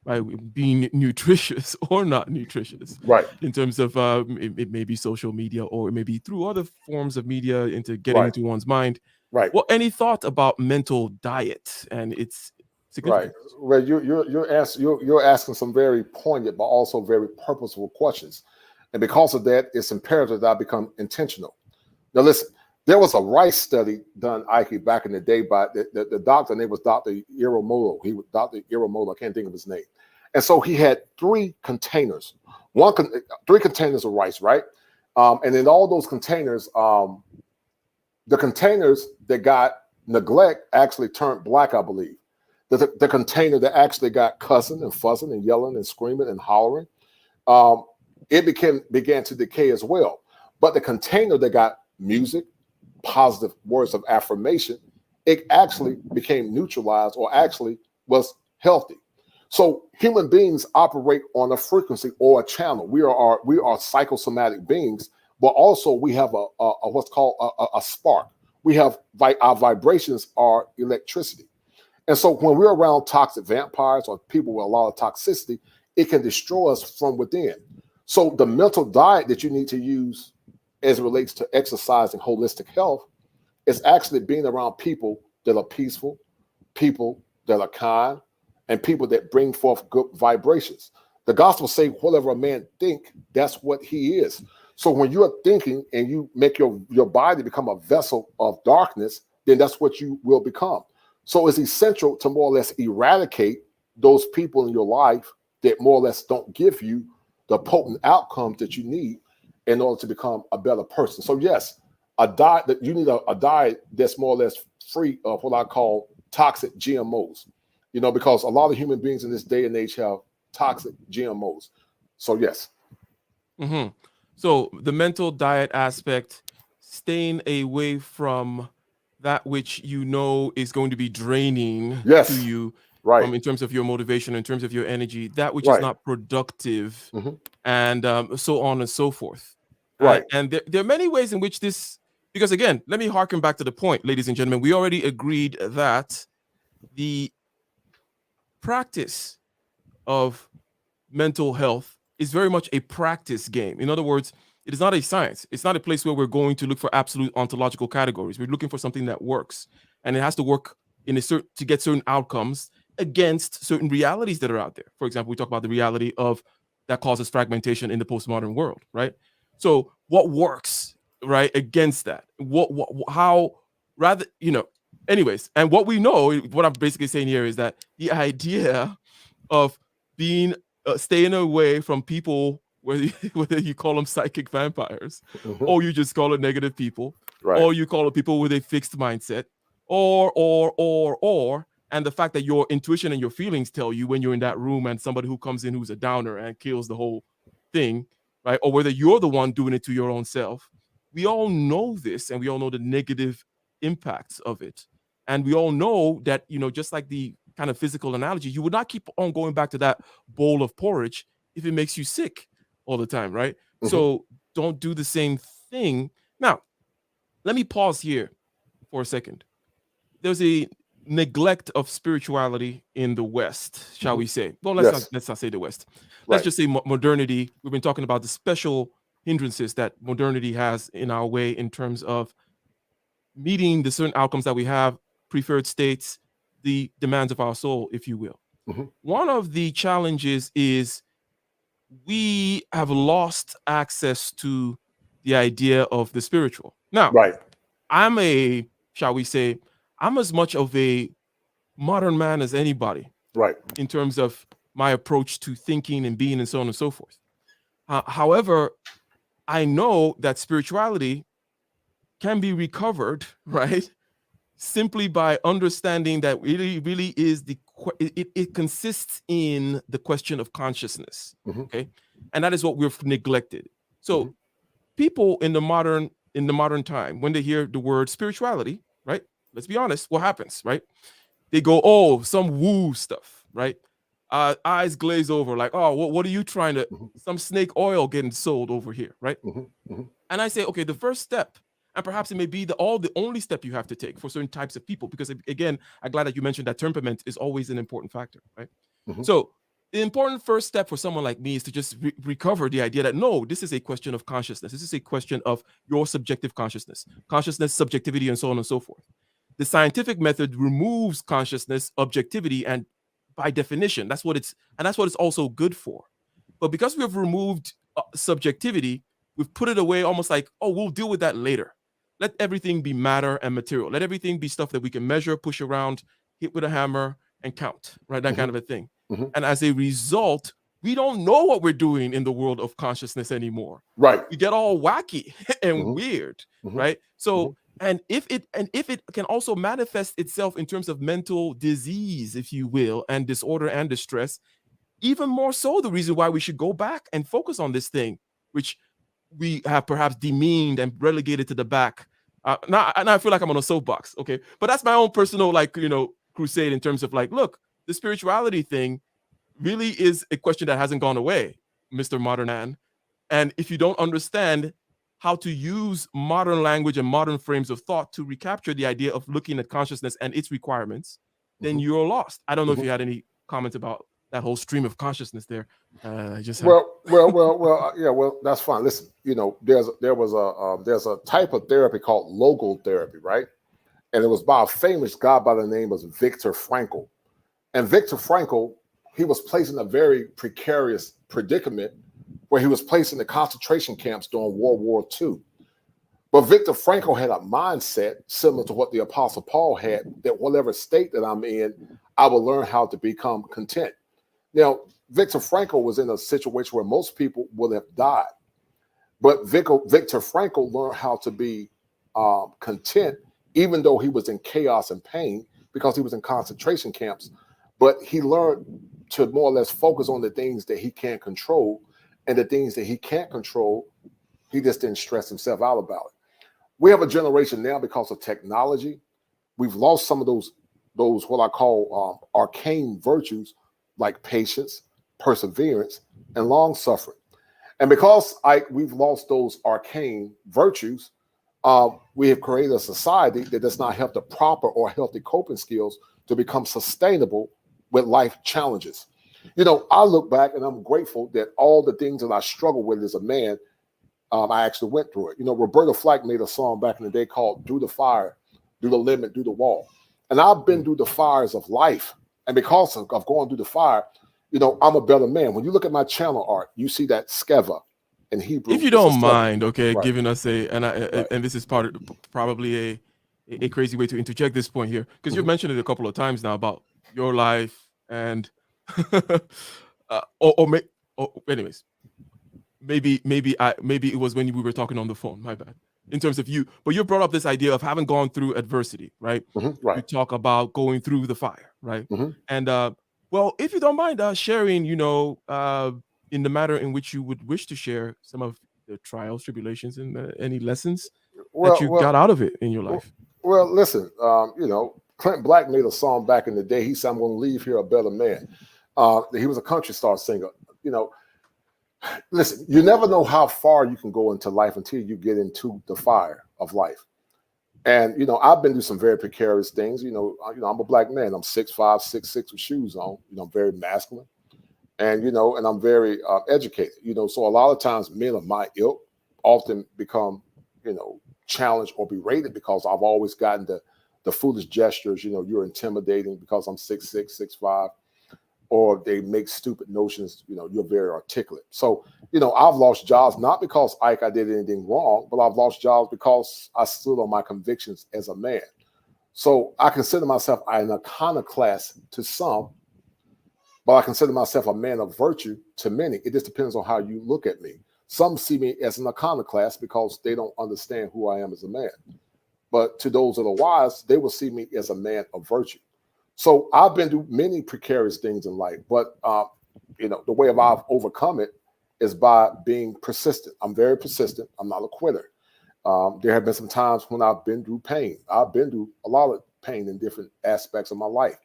right? Being nutritious or not nutritious, right? In terms of it may be social media, or it may be through other forms of media into getting into one's mind. Right. Well, any thought about mental diet and its significance? Right. Well, you're asking some very poignant but also very purposeful questions, and because of that, it's imperative that I become intentional. Now, listen. There was a rice study done, Ike, back in the day by the doctor. Name was Dr. Iramoto. He was Dr. Iramoto. I can't think of his name. And so he had three containers, three containers of rice, right? And in all those containers, the containers that got neglect actually turned black, I believe. The container that actually got cussing and fussing and yelling and screaming and hollering, it began to decay as well. But the container that got music, positive words of affirmation, it actually became neutralized, or actually was healthy. So human beings operate on a frequency or a channel. We are psychosomatic beings, but also we have a what's called a spark. We have our vibrations are electricity. And so when we're around toxic vampires or people with a lot of toxicity, it can destroy us from within. So the mental diet that you need to use as it relates to exercise and holistic health is actually being around people that are peaceful, people that are kind, and people that bring forth good vibrations. The gospel say, whatever a man think, that's what he is. So when you're thinking and you make your body become a vessel of darkness, then that's what you will become. So it's essential to more or less eradicate those people in your life that more or less don't give you the potent outcomes that you need in order to become a better person. So yes, a diet that you need a diet that's more or less free of what I call toxic GMOs, because a lot of human beings in this day and age have toxic GMOs. So yes. So the mental diet aspect, staying away from that which is going to be draining to you, right? In terms of your motivation, in terms of your energy, that which is not productive, and so on and so forth. Right. And there are many ways in which this, because again, let me harken back to the point, ladies and gentlemen, we already agreed that the practice of mental health is very much a practice game. In other words, it is not a science. It's not a place where we're going to look for absolute ontological categories. We're looking for something that works, and it has to work to get certain outcomes against certain realities that are out there. For example, we talk about the reality of that causes fragmentation in the postmodern world, right? So what works, right, against that? Anyways, and what we know, what I'm basically saying here is that the idea of being staying away from people, whether you call them psychic vampires, or you just call it negative people, or you call it people with a fixed mindset, or, and the fact that your intuition and your feelings tell you when you're in that room and somebody who comes in who's a downer and kills the whole thing, right? Or whether you're the one doing it to your own self. We all know this, and we all know the negative impacts of it. And we all know that, just like the kind of physical analogy, you would not keep on going back to that bowl of porridge if it makes you sick all the time, right? So don't do the same thing. Now, let me pause here for a second. There's a neglect of spirituality in the West, shall we say? Well, let's not say the West. Let's just say modernity. We've been talking about the special hindrances that modernity has in our way in terms of meeting the certain outcomes that we have, preferred states, the demands of our soul, if you will. One of the challenges is we have lost access to the idea of the spiritual. Now, I'm as much of a modern man as anybody, in terms of my approach to thinking and being and so on and so forth. However, I know that spirituality can be recovered, right, simply by understanding that it really is it consists in the question of consciousness, okay, and that is what we've neglected. So people in the modern time, when they hear the word spirituality, right, let's be honest, what happens, right? They go, oh, some woo stuff, right? Eyes glaze over, like, oh, what are you trying to, some snake oil getting sold over here, right? And I say, okay, the first step, and perhaps it may be the only step you have to take for certain types of people, because again, I'm glad that you mentioned that temperament is always an important factor, right? So the important first step for someone like me is to just recover the idea that, no, this is a question of consciousness. This is a question of your subjective consciousness, subjectivity, and so on and so forth. The scientific method removes consciousness, objectivity, and by definition, that's what it's also good for. But because we have removed subjectivity, we've put it away almost like, oh, we'll deal with that later. Let everything be matter and material. Let everything be stuff that we can measure, push around, hit with a hammer, and count, right? That kind of a thing. And as a result, we don't know what we're doing in the world of consciousness anymore. Right. We get all wacky and weird, right? So, and if it can also manifest itself in terms of mental disease, if you will, and disorder and distress, even more so the reason why we should go back and focus on this thing, which we have perhaps demeaned and relegated to the back. Now I feel like I'm on a soapbox, okay? But that's my own personal, crusade in terms of look, the spirituality thing really is a question that hasn't gone away, Mr. Modern Man. And if you don't understand how to use modern language and modern frames of thought to recapture the idea of looking at consciousness and its requirements, then you're lost. I don't know if you had any comments about that whole stream of consciousness there. Well, that's fine. Listen, there's a type of therapy called logotherapy, right? And it was by a famous guy by the name of Viktor Frankl. And Viktor Frankl, he was placed in a very precarious predicament where he was placed in the concentration camps during World War II. But Viktor Frankl had a mindset similar to what the Apostle Paul had, that whatever state that I'm in, I will learn how to become content. Now, Viktor Frankl was in a situation where most people would have died. But Viktor Frankl learned how to be content, even though he was in chaos and pain, because he was in concentration camps. But he learned to more or less focus on the things that he can't control, and the things that he can't control, he just didn't stress himself out about it. We have a generation now, because of technology, we've lost some of those what I call arcane virtues, like patience, perseverance, and long suffering. And because we've lost those arcane virtues, we have created a society that does not have the proper or healthy coping skills to become sustainable with life challenges. I look back and I'm grateful that all the things that I struggled with as a man, I actually went through it. Roberta Flack made a song back in the day called "Do the Fire, Do the Limit, Do the Wall." And I've been through the fires of life. And because of going through the fire, I'm a better man. When you look at my channel art, you see that skeva in Hebrew. If you don't mind, giving us and this is probably a crazy way to interject this point here, because you've mentioned it a couple of times now about your life and anyways, maybe it was when we were talking on the phone, my bad, in terms of you, but you brought up this idea of having gone through adversity, right? You talk about going through the fire, right? And well, if you don't mind sharing, in the matter in which you would wish to share some of the trials, tribulations, and any lessons that you got out of it in your life. Well, listen, Clint Black made a song back in the day. He said, "I'm going to leave here a better man." He was a country star singer. Listen, you never know how far you can go into life until you get into the fire of life. And I've been through some very precarious things. I'm a black man. I'm 6'5", 6'6" with shoes on. I'm very masculine, and and I'm very educated. So a lot of times men of my ilk often become challenged or berated because I've always gotten the foolish gestures. You're intimidating because I'm 6'6", 6'5", or they make stupid notions. You're very articulate. So I've lost jobs not because I did anything wrong, but I've lost jobs because I stood on my convictions as a man. So I consider myself an iconoclast to some, but I consider myself a man of virtue to many. It just depends on how you look at me. Some see me as an iconoclast because they don't understand who I am as a man. But to those that are wise, they will see me as a man of virtue. So I've been through many precarious things in life, but the way I've overcome it is by being persistent. I'm very persistent. I'm not a quitter. There have been some times when I've been through pain. I've been through a lot of pain in different aspects of my life.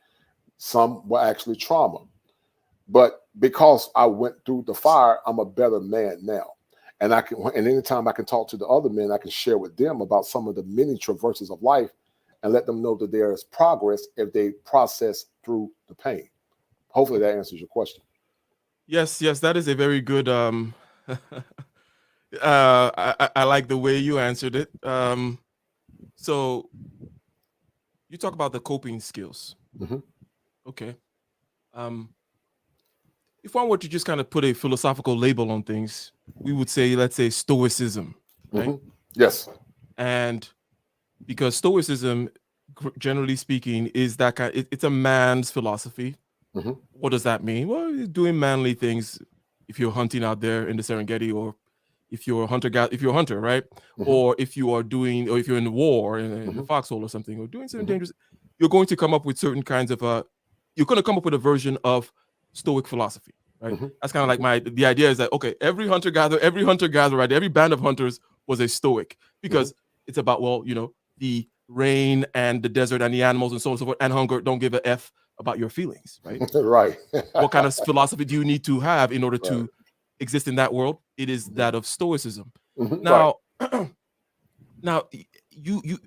Some were actually trauma. But because I went through the fire, I'm a better man now. And anytime I can talk to the other men, I can share with them about some of the many traverses of life and let them know that there is progress if they process through the pain. Hopefully that answers your question. Yes, that is a very good. I like the way you answered it. So you talk about the coping skills. Mm-hmm. Okay. If one were to just kind of put a philosophical label on things, we would say, let's say, Stoicism, right? Mm-hmm. Yes. And because Stoicism, generally speaking, is that it's a man's philosophy. Mm-hmm. What does that mean? Well, you're doing manly things if you're hunting out there in the Serengeti, or if you're a hunter, right? Mm-hmm. Or if you're in the war in the foxhole or something, or doing something dangerous, you're going to come up with certain kinds of you're going to come up with a version of Stoic philosophy, right? Mm-hmm. That's kind of like the idea is that, okay, every hunter gatherer, right? Every band of hunters was a Stoic, because it's about, the rain and the desert and the animals and so on and so forth, and hunger don't give a F about your feelings, right? Right. What kind of philosophy do you need to have in order to exist in that world? It is that of Stoicism. Now, now you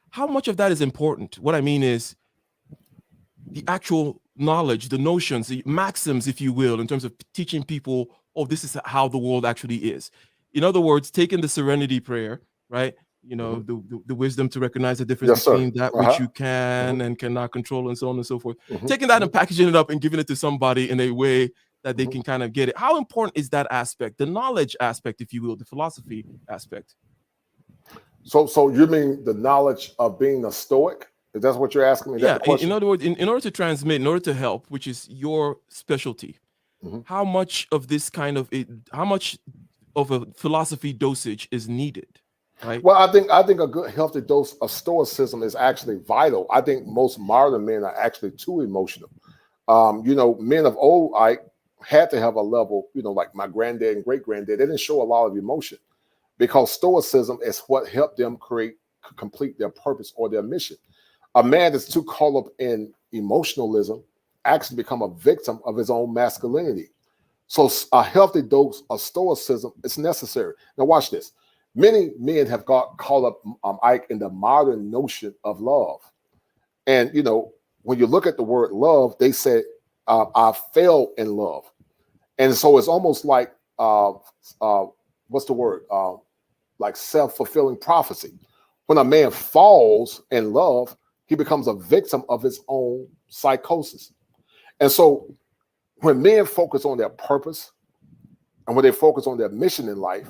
how much of that is important? What I mean is the actual knowledge, the notions, the maxims, if you will, in terms of teaching people, oh, this is how the world actually is. In other words, taking the serenity prayer, right? The wisdom to recognize the difference between that which you can and cannot control, and so on and so forth. Taking that and packaging it up and giving it to somebody in a way that they can kind of get it. How important is that aspect, the knowledge aspect, if you will, the philosophy aspect? So you mean the knowledge of being a Stoic? Is that what you're asking me? Yeah. In other words, in order to transmit, in order to help, which is your specialty, how much of this kind of how much of a philosophy dosage is needed? Right. Well, I think a good healthy dose of Stoicism is actually vital. I think most modern men are actually too emotional. Men of old had to have a level, like my granddad and great granddad. They didn't show a lot of emotion because Stoicism is what helped them complete their purpose or their mission. A man that's too caught up in emotionalism actually become a victim of his own masculinity. So a healthy dose of Stoicism is necessary. Now watch this. Many men have got caught up, in the modern notion of love. And, when you look at the word love, they say, I fell in love. And so it's almost like, what's the word? Like self-fulfilling prophecy. When a man falls in love, he becomes a victim of his own psychosis. And so when men focus on their purpose and when they focus on their mission in life,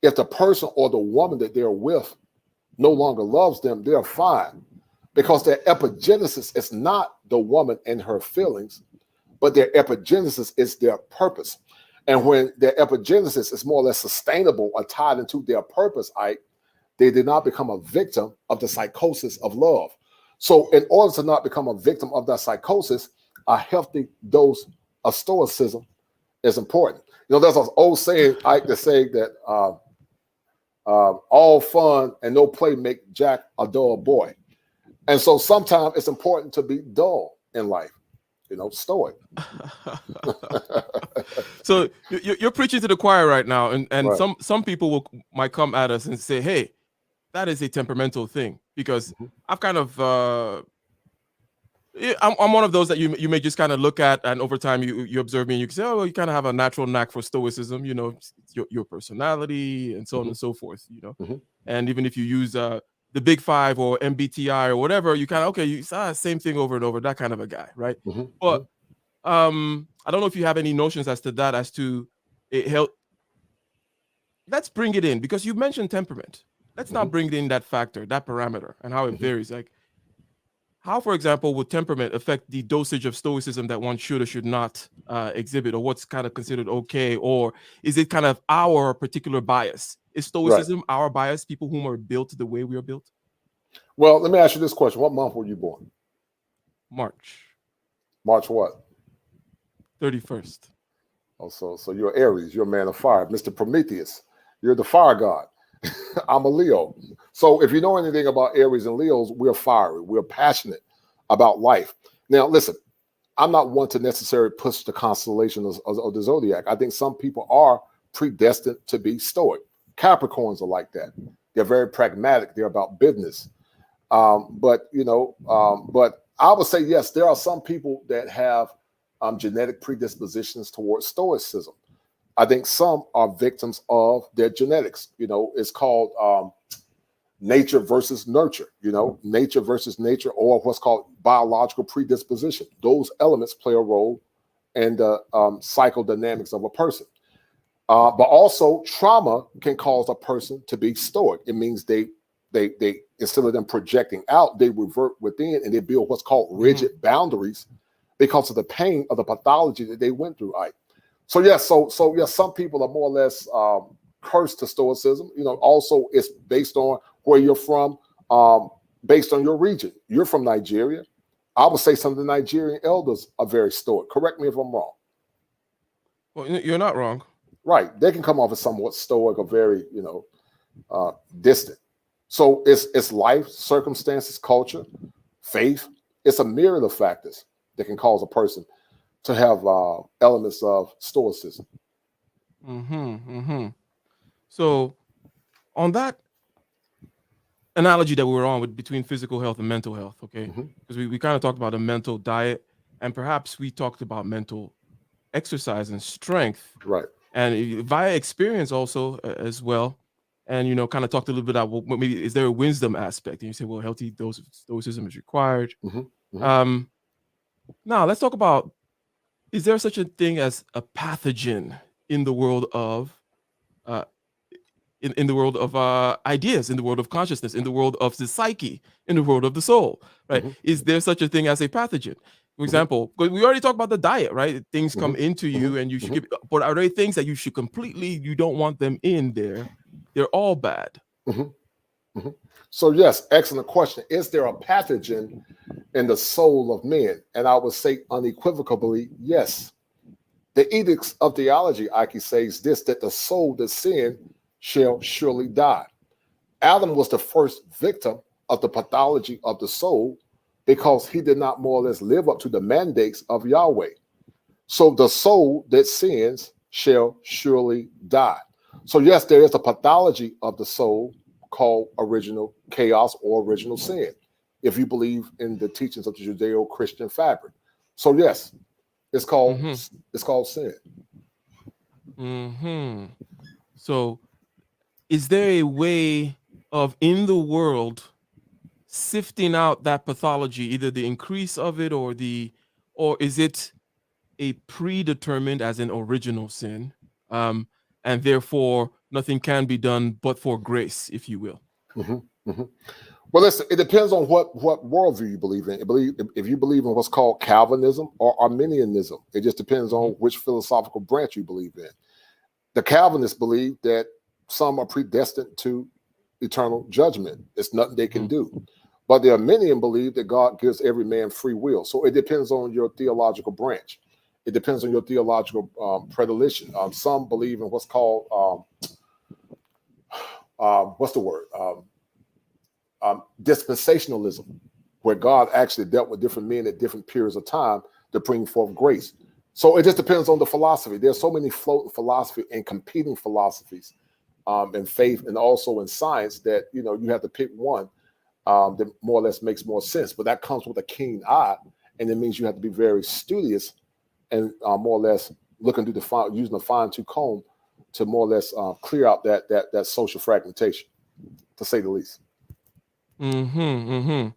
if the person or the woman that they're with no longer loves them, they're fine, because their epigenesis is not the woman and her feelings, but their epigenesis is their purpose. And when their epigenesis is more or less sustainable or tied into their purpose, they did not become a victim of the psychosis of love. So in order to not become a victim of that psychosis, a healthy dose of Stoicism is important. There's an old saying, that say that all fun and no play make Jack a dull boy. And so sometimes it's important to be dull in life, stoic. So you're preaching to the choir right now. And some people might come at us and say, hey, that is a temperamental thing. because I've kind of I'm one of those that you may just kind of look at, and over time you observe me and you can say, oh, well, you kind of have a natural knack for stoicism, it's your personality and so on and so forth, And even if you use the Big Five or MBTI or whatever, you kind of, okay, you same thing over and over, that kind of a guy, right? But I don't know if you have any notions as to that, as to it help. Let's bring it in, because you mentioned temperament. Let's not bring in that factor, that parameter, and how it varies. Like, how, for example, would temperament affect the dosage of stoicism that one should or should not exhibit, or what's kind of considered okay? Or is it kind of our particular bias? Is stoicism our bias, people whom are built the way we are built? Well, let me ask you this question. What month were you born? March. March what? 31st. Oh, so you're Aries. You're a man of fire. Mr. Prometheus. You're the fire god. I'm a Leo. So if you know anything about Aries and Leos, we're fiery. We're passionate about life. Now, listen, I'm not one to necessarily push the constellation of the zodiac. I think some people are predestined to be stoic. Capricorns are like that. They're very pragmatic. They're about business. But I would say, yes, there are some people that have genetic predispositions towards stoicism. I think some are victims of their genetics. It's called nature versus nurture, nature versus nature, or what's called biological predisposition. Those elements play a role in the psychodynamics of a person. But also trauma can cause a person to be stoic. It means they instead of them projecting out, they revert within and they build what's called rigid boundaries because of the pain of the pathology that they went through. So yes, some people are more or less cursed to stoicism. Also it's based on where you're from, based on your region. You're from Nigeria. I would say some of the Nigerian elders are very stoic. Correct me if I'm wrong. Well, you're not wrong. Right. They can come off as somewhat stoic or very, distant. So it's life, circumstances, culture, faith. It's a myriad of factors that can cause a person to have elements of stoicism. So on that analogy that we were on between physical health and mental health, okay, because we kind of talked about a mental diet, and perhaps we talked about mental exercise and strength, right, and via experience also as well, and kind of talked a little bit about, well, maybe is there a wisdom aspect, and you say, well, healthy dose of stoicism is required. Now let's talk about, is there such a thing as a pathogen in the world of in the world of ideas, in the world of consciousness, in the world of the psyche, in the world of the soul, right? Is there such a thing as a pathogen? For example, we already talked about the diet, right? Things come into you and you should give, but are there things that you should you don't want them in there? They're all bad. So yes, excellent question. Is there a pathogen in the soul of men? And I would say unequivocally, yes. The edicts of theology, Ike, says this, that the soul that sinned shall surely die. Adam was the first victim of the pathology of the soul because he did not more or less live up to the mandates of Yahweh. So the soul that sins shall surely die. So yes, there is a pathology of the soul called original chaos or original sin, if you believe in the teachings of the Judeo-Christian fabric. So yes, it's called sin. So is there a way of, in the world, sifting out that pathology, either the increase of it or is it a predetermined, as an original sin, and therefore nothing can be done but for grace, if you will? Well, listen, it depends on what worldview you believe in. If you believe in what's called Calvinism or Arminianism, it just depends on which philosophical branch you believe in. The Calvinists believe that some are predestined to eternal judgment. It's nothing they can do. But the Arminian believe that God gives every man free will. So it depends on your theological branch. It depends on your theological predilection. Some believe in what's called, dispensationalism, where God actually dealt with different men at different periods of time to bring forth grace. So it just depends on the philosophy. There's so many floating philosophy and competing philosophies in faith and also in science that, you have to pick one that more or less makes more sense. But that comes with a keen eye, and it means you have to be very studious and more or less looking through using a fine-tooth comb to more or less clear out that social fragmentation, to say the least. And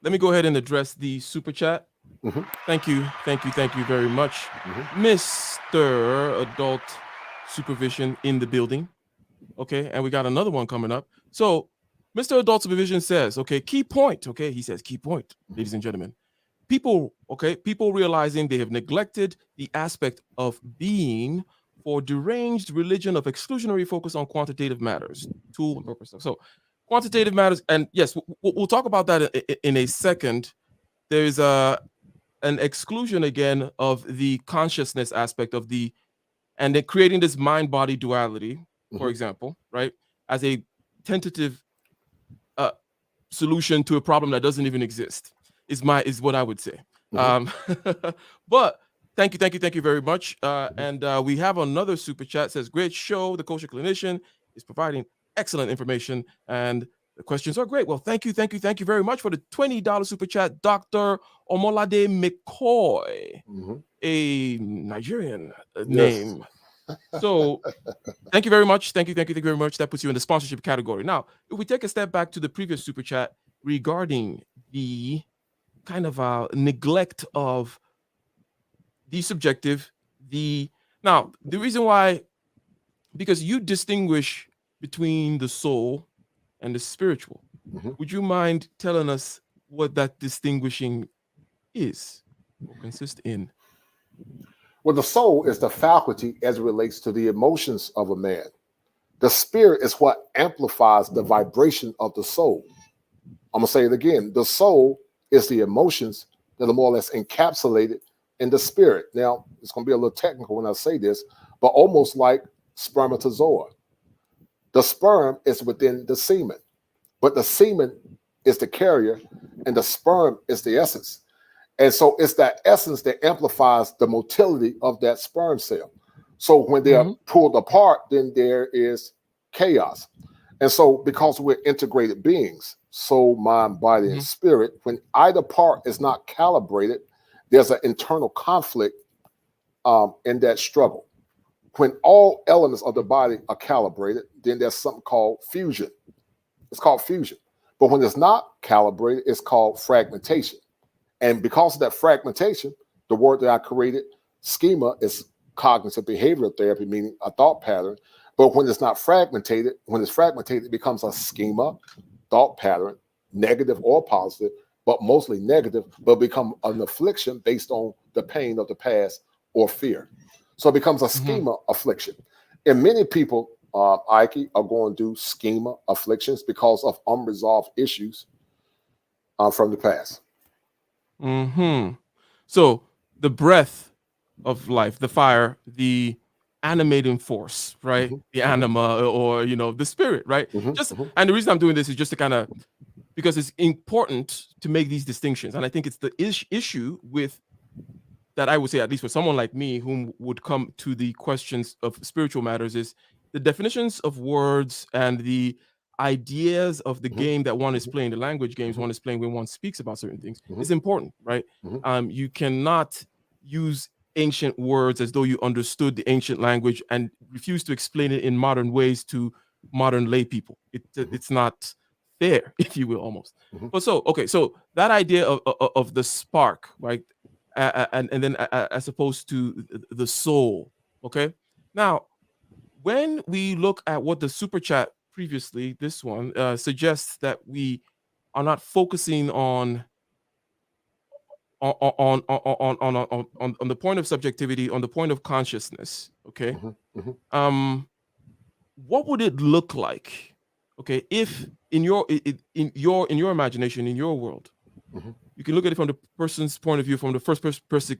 let me go ahead and address the super chat. Thank you very much, Mr. Adult Supervision in the building. Okay, and we got another one coming up. So, Mr. Adult Supervision says, okay, key point. Okay, he says key point, ladies and gentlemen. People realizing they have neglected the aspect of being for deranged religion of exclusionary focus on quantitative matters, tool and purpose. So, quantitative matters, and yes, we'll talk about that in a second. There's an exclusion again of the consciousness aspect of and then creating this mind-body duality, for example, right, as a tentative solution to a problem that doesn't even exist is what I would say. But thank you very much. And we have another super chat. Says, great show. The Kosher Clinician is providing excellent information and the questions are great. Well, thank you very much for the $20 super chat, Dr. Omolade McCoy, a Nigerian name. So thank you very much. Thank you very much. That puts you in the sponsorship category. Now, if we take a step back to the previous super chat regarding the kind of neglect of the subjective, now the reason why, because you distinguish between the soul and the spiritual. Would you mind telling us what that distinguishing is or consists in? Well, the soul is the faculty as it relates to the emotions of a man. The spirit is what amplifies the vibration of the soul. I'm going to say it again. The soul is the emotions that are more or less encapsulated in the spirit. Now, it's going to be a little technical when I say this, but almost like spermatozoa. The sperm is within the semen, but the semen is the carrier and the sperm is the essence. And so it's that essence that amplifies the motility of that sperm cell. So when they're pulled apart, then there is chaos. And so because we're integrated beings, soul, mind, body, and spirit, when either part is not calibrated, there's an internal conflict in that struggle. When all elements of the body are calibrated, then there's something called fusion. It's called fusion. But when it's not calibrated, it's called fragmentation. And because of that fragmentation, the word that I created, schema, is cognitive behavioral therapy, meaning a thought pattern. But when it's not fragmented, it becomes a schema, thought pattern, negative or positive, but mostly negative, but become an affliction based on the pain of the past or fear. So it becomes a schema affliction. And many people, Ike, are going through schema afflictions because of unresolved issues from the past. So the breath of life, the fire, the animating force, right? The anima, or the spirit, right? And the reason I'm doing this is just to kind of, because it's important to make these distinctions. And I think it's the issue with that, I would say, at least for someone like me, whom would come to the questions of spiritual matters, is the definitions of words and the ideas of the game that one is playing, the language games one is playing when one speaks about certain things, is important, right? You cannot use ancient words as though you understood the ancient language and refuse to explain it in modern ways to modern lay people. It's not fair, if you will, almost. But so that idea of the spark, right? And then as opposed to the soul, okay? Now, when we look at what the super chat previously, this one suggests that we are not focusing on the point of subjectivity, on the point of consciousness, okay? What would it look like, okay, if in your imagination, in your world, you can look at it from the person's point of view, from the first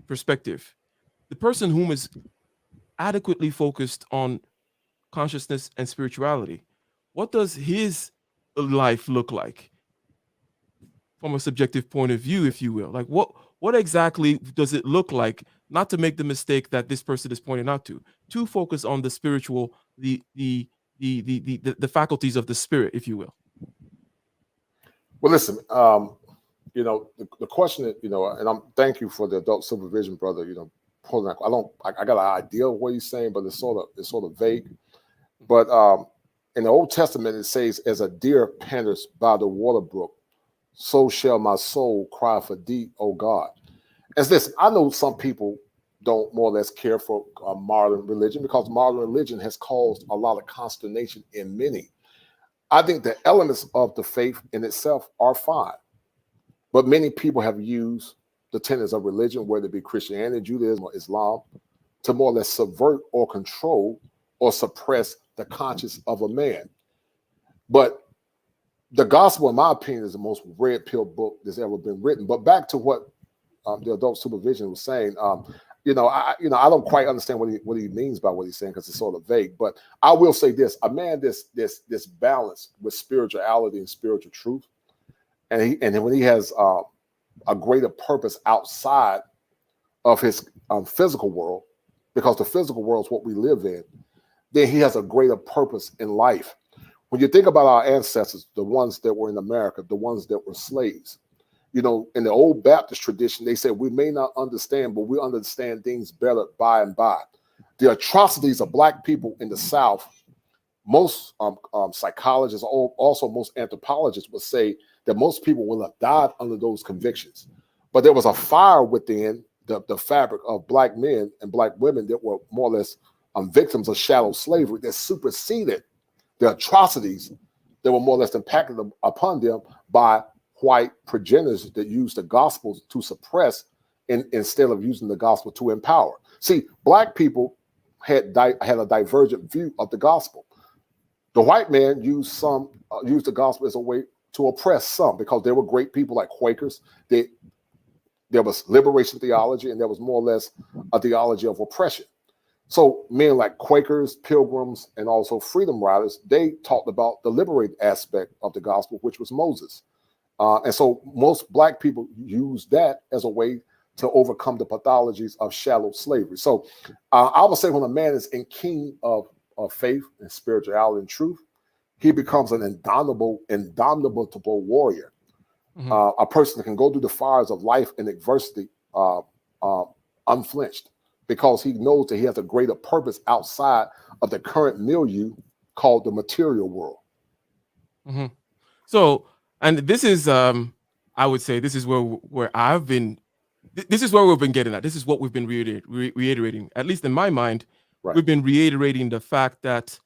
perspective, the person whom is adequately focused on consciousness and spirituality, what does his life look like from a subjective point of view, if you will? Like what exactly does it look like, not to make the mistake that this person is pointing out to focus on the spiritual, the faculties of the spirit, if you will? Well, listen, you know, the question that, you know, and thank you for the adult supervision, brother. You know, pulling that. I got an idea of what he's saying, but it's sort of vague. But in the Old Testament, it says, "As a deer panteth by the water brook, so shall my soul cry for thee, O God." As this, I know some people don't more or less care for modern religion, because modern religion has caused a lot of consternation in many. I think the elements of the faith in itself are fine, but many people have used the tenets of religion, whether it be Christianity, Judaism, or Islam, to more or less subvert or control or suppress the conscience of a man. But the gospel, in my opinion, is the most red pill book that's ever been written. But back to what the adult supervision was saying, you know, I don't quite understand what he means by what he's saying, because it's sort of vague. But I will say this: a man this balance with spirituality and spiritual truth, and when he has a greater purpose outside of his physical world, because the physical world is what we live in, then he has a greater purpose in life. When you think about our ancestors, the ones that were in America, the ones that were slaves, you know, in the old Baptist tradition, they said, we may not understand, but we understand things better by and by. The atrocities of Black people in the South, most psychologists, also most anthropologists would say that most people will have died under those convictions. But there was a fire within the fabric of Black men and Black women that were more or less victims of chattel slavery that superseded the atrocities that were more or less impacted upon them by white progenitors that used the gospel to suppress instead of using the gospel to empower. See, Black people had a divergent view of the gospel. The white man used the gospel as a way to oppress some, because there were great people like Quakers. There was liberation theology, and there was more or less a theology of oppression. So men like Quakers, Pilgrims, and also Freedom Riders, they talked about the liberated aspect of the gospel, which was Moses. And so most Black people use that as a way to overcome the pathologies of shallow slavery. So I would say when a man is in keen of faith and spirituality and truth, he becomes an indomitable warrior. Mm-hmm. A person that can go through the fires of life and adversity unflinched, because he knows that he has a greater purpose outside of the current milieu called the material world. Mm-hmm. So, and this is, I would say, this is where I've been. This is where we've been getting at. This is what we've been reiterating. At least in my mind, right. We've been reiterating the fact that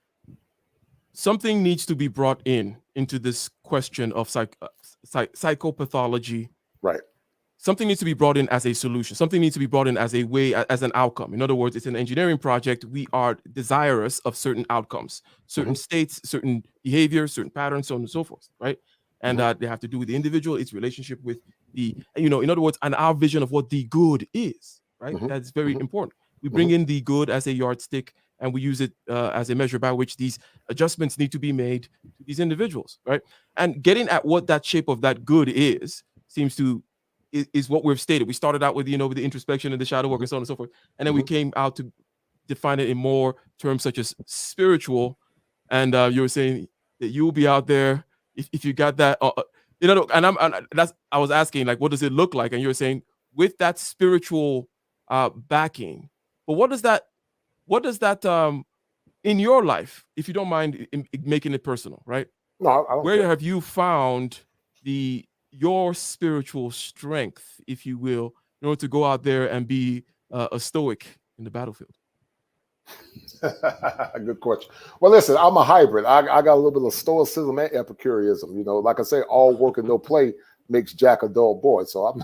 something needs to be brought into this question of psychopathology. Right. Something needs to be brought in as a solution. Something needs to be brought in as a way, as an outcome. In other words, it's an engineering project. We are desirous of certain outcomes, certain mm-hmm. states, certain behaviors, certain patterns, so on and so forth, right? And mm-hmm. They have to do with the individual, its relationship with the, in other words, and our vision of what the good is, right? Mm-hmm. That's very mm-hmm. important. We bring mm-hmm. in the good as a yardstick, and we use it as a measure by which these adjustments need to be made to these individuals, right? And getting at what that shape of that good is what we've stated. We started out with, with the introspection and the shadow work and so on and so forth. And then mm-hmm. we came out to define it in more terms such as spiritual. And you were saying that you will be out there if you got that, and I was asking, like, what does it look like? And you were saying with that spiritual backing, but what does that in your life, if you don't mind making it personal, right? No, I don't Where care. have you found your spiritual strength, if you will, in order to go out there and be a stoic in the battlefield? Good question. Well, listen, I'm a hybrid. I got a little bit of stoicism and epicureanism. Like I say, all work and no play makes Jack a dull boy. So I'm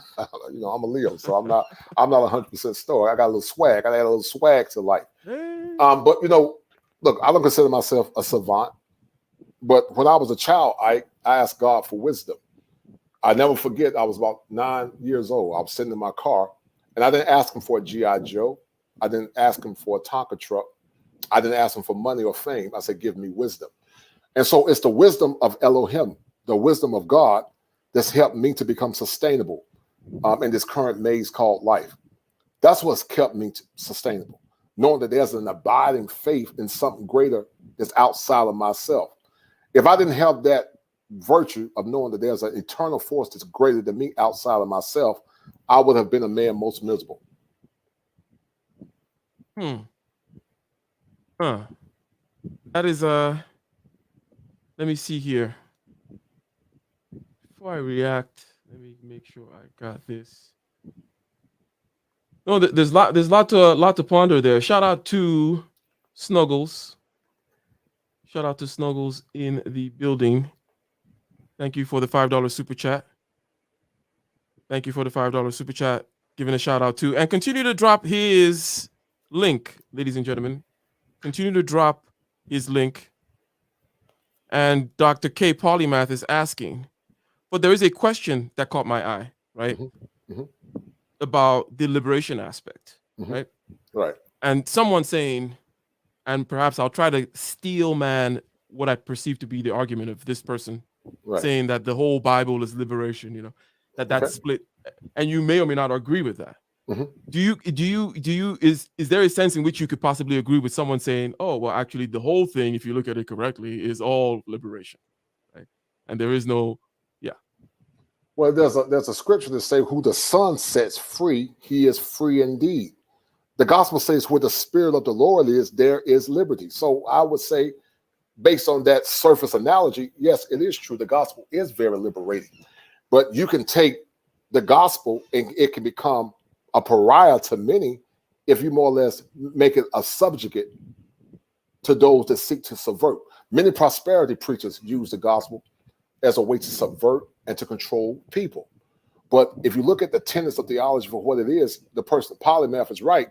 a Leo. So I'm not 100% stoic. I got a little swag. I got a little swag to life. But look, I don't consider myself a savant. But when I was a child, I asked God for wisdom. I never forget, I was about 9 years old. I was sitting in my car, and I didn't ask him for a G.I. Joe. I didn't ask him for a Tonka truck. I didn't ask him for money or fame. I said, give me wisdom. And so it's the wisdom of Elohim, the wisdom of God, that's helped me to become sustainable in this current maze called life. That's what's kept me sustainable, knowing that there's an abiding faith in something greater that's outside of myself. If I didn't have that virtue of knowing that there's an eternal force that's greater than me outside of myself, I would have been a man most miserable. That is let me see here. Before I react, let me make sure I got this. No, there's lot to ponder there. Shout out to Snuggles. Shout out to Snuggles in the building. Thank you for the $5 super chat. Thank you for the $5 super chat. Giving a shout out to, and continue to drop his link, ladies and gentlemen. Continue to drop his link. And Dr. K Polymath is asking, but there is a question that caught my eye, right? About the liberation aspect, right? Right. And someone saying, and perhaps I'll try to steel man what I perceive to be the argument of this person, saying that the whole Bible is liberation, you know, that's split, and you may or may not agree with that. Is there a sense in which you could possibly agree with someone saying, oh, well, actually the whole thing, if you look at it correctly, is all liberation, right? And there is no, well, there's a scripture that says, who the Son sets free, he is free indeed. The gospel says, where the Spirit of the Lord is, there is liberty. So I would say, based on that surface analogy, yes, it is true. The gospel is very liberating. But you can take the gospel and it can become a pariah to many if you more or less make it a subjugate to those that seek to subvert. Many prosperity preachers use the gospel as a way to subvert and to control people. But if you look at the tenets of theology for what it is, the person, Polymath, is right.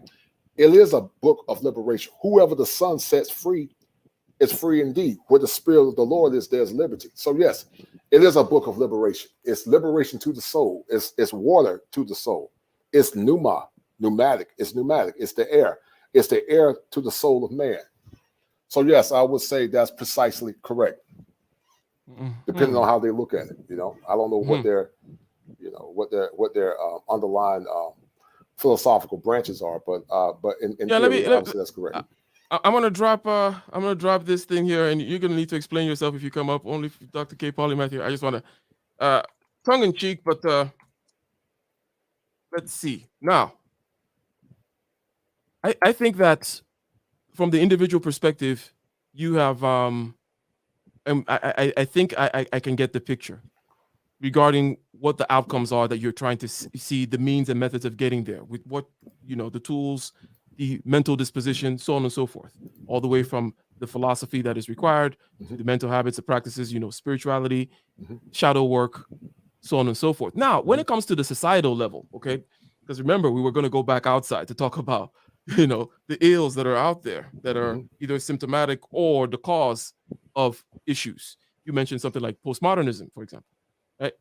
It is a book of liberation. Whoever the Son sets free is free indeed. Where the Spirit of the Lord is, there's liberty. So yes, it is a book of liberation. It's liberation to the soul. It's water to the soul. It's pneumatic. It's pneumatic. It's the air. It's the air to the soul of man. So yes, I would say that's precisely correct. Depending on how they look at it, you know, I don't know what their, you know, what their underlying philosophical branches are, but in theory, obviously that's correct. I'm gonna drop this thing here, and you're gonna need to explain yourself if you come up. Only Dr. K Polymath here. I just want to tongue in cheek, but let's see. Now, I think that from the individual perspective, you have I think I can get the picture regarding what the outcomes are that you're trying to see, the means and methods of getting there, with what, you know, the tools, the mental disposition, so on and so forth, all the way from the philosophy that is required to the mental habits, the practices, you know, spirituality, shadow work, so on and so forth. Now, when it comes to the societal level, okay, because remember, we were going to go back outside to talk about, you know, the ills that are out there that are either symptomatic or the cause of issues. You mentioned something like postmodernism, for example, right?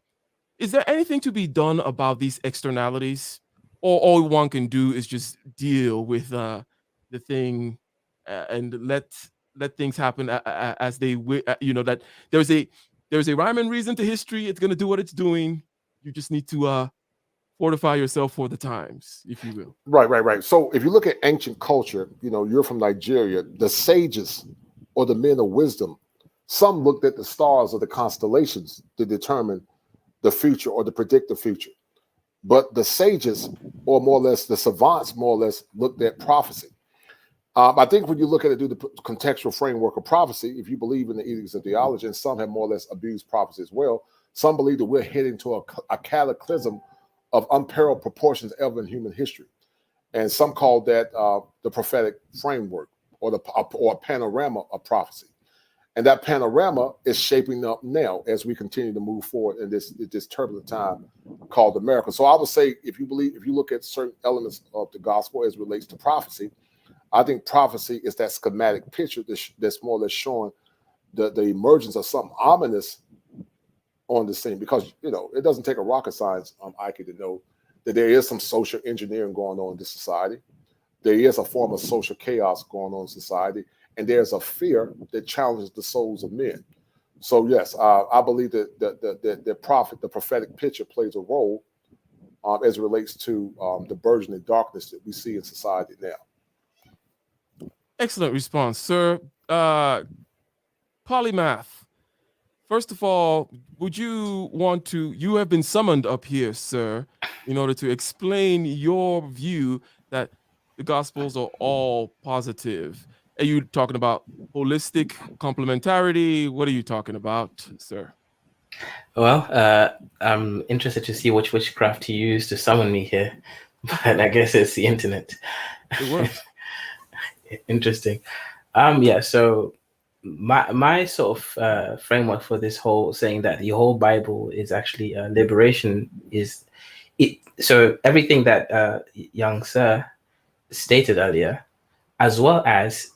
Is there anything to be done about these externalities, or all one can do is just deal with the thing and let things happen as they you know, that there's a rhyme and reason to history. It's going to do what it's doing. You just need to fortify yourself for the times, if you will. Right. So if you look at ancient culture, you know, you're from Nigeria, the sages or the men of wisdom, some looked at the stars or the constellations to determine the future or to predict the future. But the sages, or more or less the savants, more or less looked at prophecy. I think when you look at it through the contextual framework of prophecy, if you believe in the edicts of theology, and some have more or less abused prophecy as well, some believe that we're heading to a cataclysm of unparalleled proportions ever in human history. And some call that the prophetic framework or a panorama of prophecy. And that panorama is shaping up now as we continue to move forward in this turbulent time called America. So I would say, if you look at certain elements of the gospel as it relates to prophecy, I think prophecy is that schematic picture that's more or less showing the emergence of something ominous on the scene. Because, you know, it doesn't take a rocket science, Ike, to know that there is some social engineering going on in this society. There is a form of social chaos going on in society. And there's a fear that challenges the souls of men. So yes, I believe that the prophetic picture plays a role as it relates to the burgeoning darkness that we see in society now. Excellent response, sir. Polymath, first of all, would you want to? You have been summoned up here, sir, in order to explain your view that the Gospels are all positive. Are you talking about holistic complementarity? What are you talking about, sir? Well, I'm interested to see which witchcraft you use to summon me here, but I guess it's the internet. It works. Interesting. Yeah. So my sort of framework for this whole saying that the whole Bible is actually liberation is it. So everything that young sir stated earlier, as well as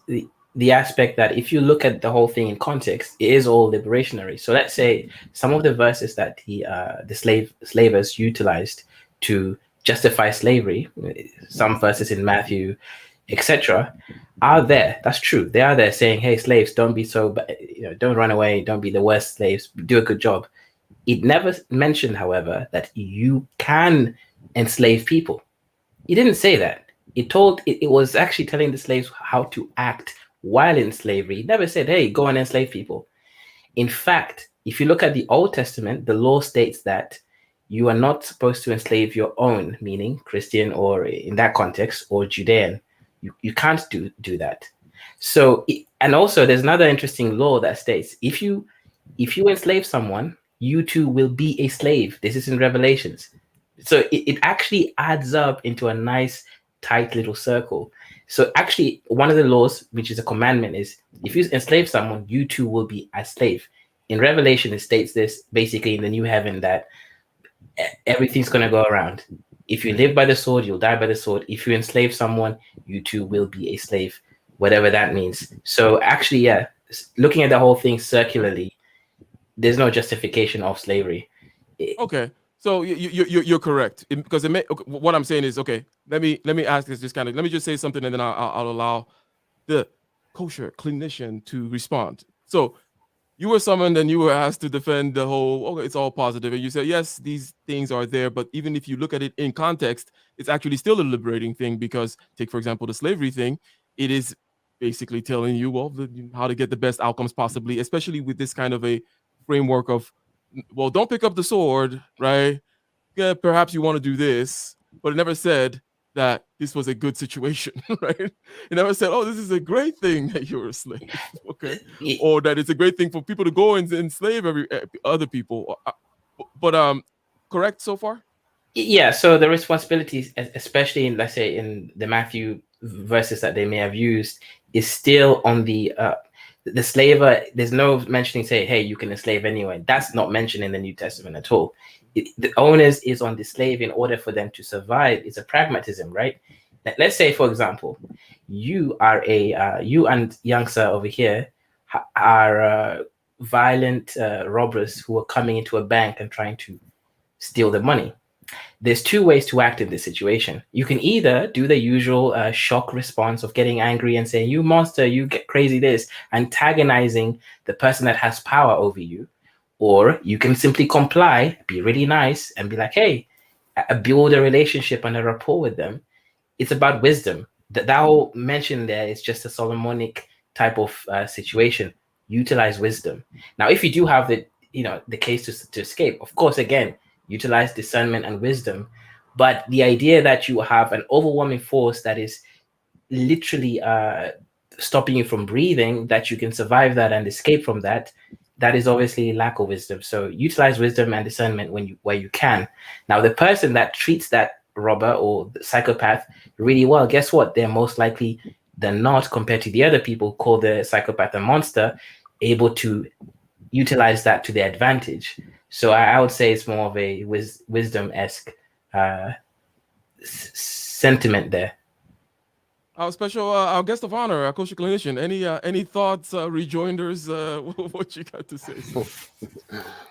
the aspect that if you look at the whole thing in context, it is all liberationary. So let's say some of the verses that the slavers utilized to justify slavery, some verses in Matthew, etc., are there. That's true. They are there saying, "Hey, slaves, don't be so, don't run away, don't be the worst slaves. Do a good job." It never mentioned, however, that you can enslave people. It didn't say that. It was actually telling the slaves how to act while in slavery. It never said, "Hey, go and enslave people." In fact, if you look at the Old Testament, the law states that you are not supposed to enslave your own, meaning Christian or in that context, or Judean. You can't do that. So, and also there's another interesting law that states if you enslave someone, you too will be a slave. This is in Revelations. So it actually adds up into a nice tight little circle. So actually one of the laws, which is a commandment, is if you enslave someone, you too will be a slave. In Revelation, it states this basically in the new heaven that everything's going to go around. If you live by the sword, you'll die by the sword. If you enslave someone, you too will be a slave, whatever that means. So actually, yeah, looking at the whole thing circularly, there's no justification of slavery. Okay, so you're correct because what I'm saying is okay. Let me ask this just kind of. Let me just say something and then I'll allow the kosher clinician to respond. So you were summoned and you were asked to defend the whole, okay, it's all positive. And you said, yes, these things are there. But even if you look at it in context, it's actually still a liberating thing because, take, for example, the slavery thing, it is basically telling you, well, how to get the best outcomes possibly, especially with this kind of a framework of, well, don't pick up the sword, right? Yeah, perhaps you want to do this, but it never said that this was a good situation, right? It never said, oh, this is a great thing that you're a slave, okay? Or that it's a great thing for people to go and enslave other people. But correct so far? Yeah, so the responsibilities, especially in, let's say, in the Matthew verses that they may have used, is still on the slaver. There's no mentioning, say, hey, you can enslave anyone. That's not mentioned in the New Testament at all. The onus is on the slave in order for them to survive. It's a pragmatism, right? Let's say, for example, you are you and young sir over here are violent robbers who are coming into a bank and trying to steal the money. There's two ways to act in this situation. You can either do the usual shock response of getting angry and saying, you monster, you get crazy this, antagonizing the person that has power over you. Or you can simply comply, be really nice, and be like, hey, build a relationship and a rapport with them. It's about wisdom. That whole mention there is just a Solomonic type of situation. Utilize wisdom. Now, if you do have the case to escape, of course, again, utilize discernment and wisdom. But the idea that you have an overwhelming force that is literally stopping you from breathing, that you can survive that and escape from that, that is obviously lack of wisdom. So utilize wisdom and discernment where you can. Now, the person that treats that robber or the psychopath really well, guess what? They're most likely than not, compared to the other people who call the psychopath a monster, able to utilize that to their advantage. So I would say it's more of a wisdom-esque sentiment there. Our special, our guest of honor, our Kosher Clinician. Any thoughts, rejoinders? What you got to say?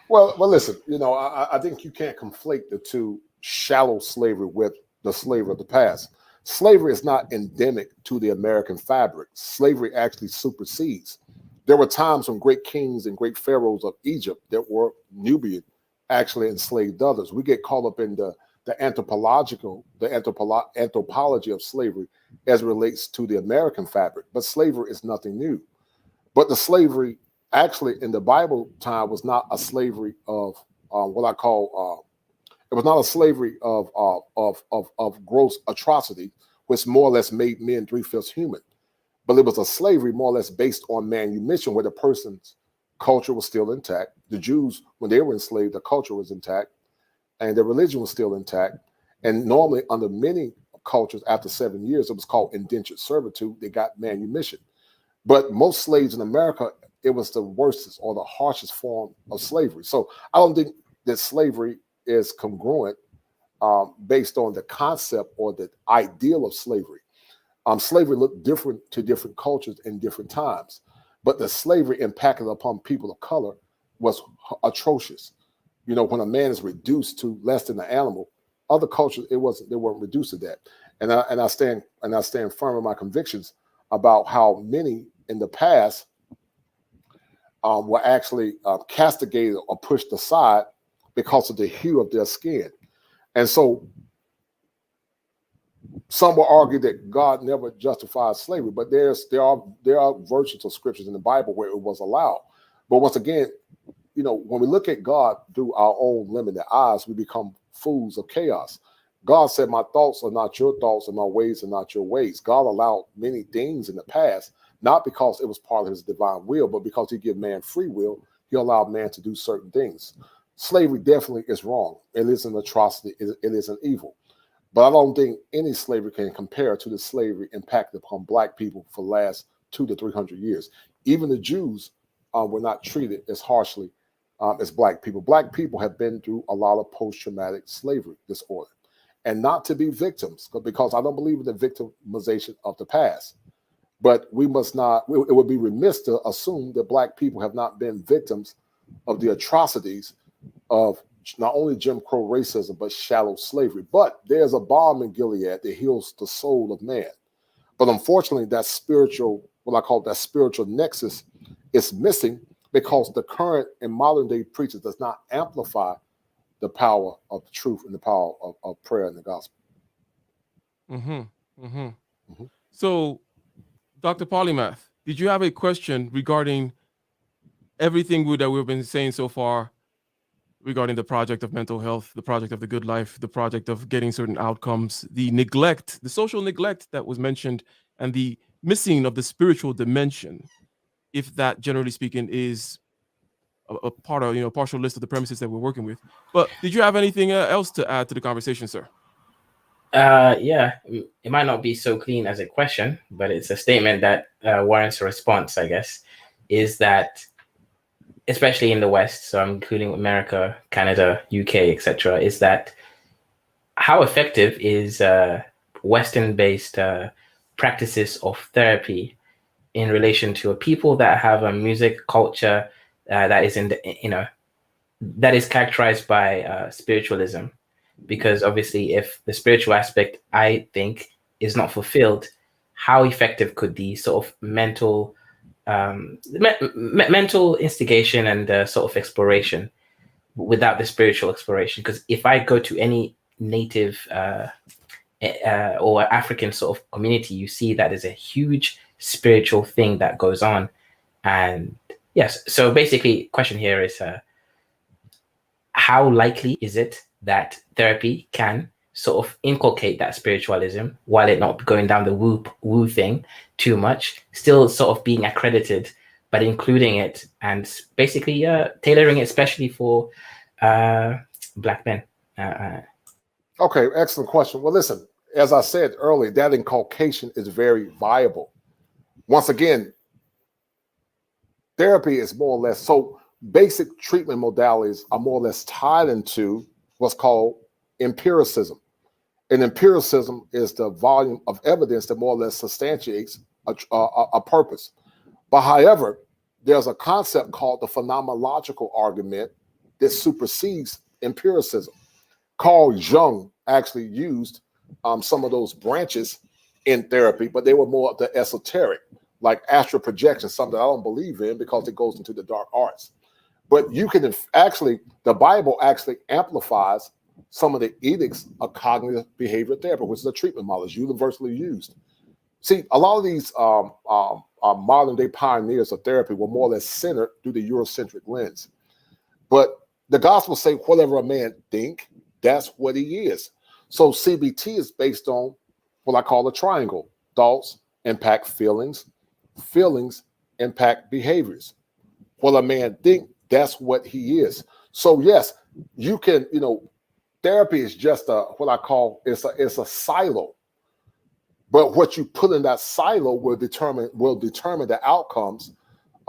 Well, listen. I think you can't conflate the two, shallow slavery with the slavery of the past. Slavery is not endemic to the American fabric. Slavery actually supersedes. There were times when great kings and great pharaohs of Egypt that were Nubian actually enslaved others. We get caught up in the anthropology of slavery as it relates to the American fabric. But slavery is nothing new. But the slavery actually in the Bible time was not a slavery of what I call it was not a slavery of gross atrocity, which more or less made men 3/5 human, but it was a slavery more or less based on manumission, where the person's culture was still intact. The Jews, when they were enslaved, the culture was intact, and their religion was still intact. And normally, under many cultures, after 7 years, it was called indentured servitude. They got manumission. But most slaves in America, it was the worst or the harshest form of slavery. So I don't think that slavery is congruent based on the concept or the ideal of slavery. Slavery looked different to different cultures in different times, but the slavery impacted upon people of color was atrocious. You know, when a man is reduced to less than an animal, other cultures they weren't reduced to that. And I stand firm in my convictions about how many in the past were actually castigated or pushed aside because of the hue of their skin. And so some will argue that God never justified slavery, but there are versions of scriptures in the Bible where it was allowed. But once again, you know, when we look at God through our own limited eyes, we become fools of chaos. God said, my thoughts are not your thoughts and my ways are not your ways. God allowed many things in the past, not because it was part of his divine will, but because he gave man free will, he allowed man to do certain things. Slavery definitely is wrong. It is an atrocity. It is an evil. But I don't think any slavery can compare to the slavery impacted upon Black people for the last 200 to 300 years. Even the Jews were not treated as harshly as Black people. Black people have been through a lot of post-traumatic slavery disorder. And not to be victims, because I don't believe in the victimization of the past. But we must not, it would be remiss to assume that Black people have not been victims of the atrocities of not only Jim Crow racism, but shallow slavery. But there's a balm in Gilead that heals the soul of man. But unfortunately, that spiritual, what I call that spiritual nexus, is missing because the current and modern day preachers does not amplify the power of the truth and the power of prayer and the gospel. So, Dr. Polymath, did you have a question regarding everything that we've been saying so far regarding the project of mental health, the project of the good life, the project of getting certain outcomes, the neglect, the social neglect that was mentioned, and the missing of the spiritual dimension, if that, generally speaking, is a part of, partial list of the premises that we're working with. But did you have anything else to add to the conversation, sir? Yeah, it might not be so clean as a question, but it's a statement that warrants a response, I guess, is that, especially in the West, so I'm including America, Canada, UK, etc., is that how effective is Western-based practices of therapy in relation to a people that have a music culture that is that is characterized by spiritualism? Because obviously, if the spiritual aspect, I think, is not fulfilled, how effective could the sort of mental instigation and sort of exploration without the spiritual exploration? Because if I go to any native or African sort of community, you see that there's a huge spiritual thing that goes on. And yes, so basically, question here is how likely is it that therapy can sort of inculcate that spiritualism while it not going down the woo thing too much, still sort of being accredited, but including it and basically tailoring it especially for Black men? Okay, excellent question. Well, listen, as I said earlier, that inculcation is very viable. Once again, therapy is more or less, so basic treatment modalities are more or less tied into what's called empiricism. And empiricism is the volume of evidence that more or less substantiates a purpose. But however, there's a concept called the phenomenological argument that supersedes empiricism. Carl Jung actually used some of those branches in therapy, but they were more of the esoteric, like astral projection, something I don't believe in because it goes into the dark arts. But you can actually, the Bible actually amplifies some of the edicts of cognitive behavioral therapy, which is a treatment model, is universally used. See, a lot of these modern day pioneers of therapy were more or less centered through the Eurocentric lens. But the gospel say whatever a man think, that's what he is. So CBT is based on what I call a triangle. Thoughts impact feelings, feelings impact behaviors. What a man think, that's what he is. So yes, you can, therapy is just what I call it's a silo. But what you put in that silo will determine the outcomes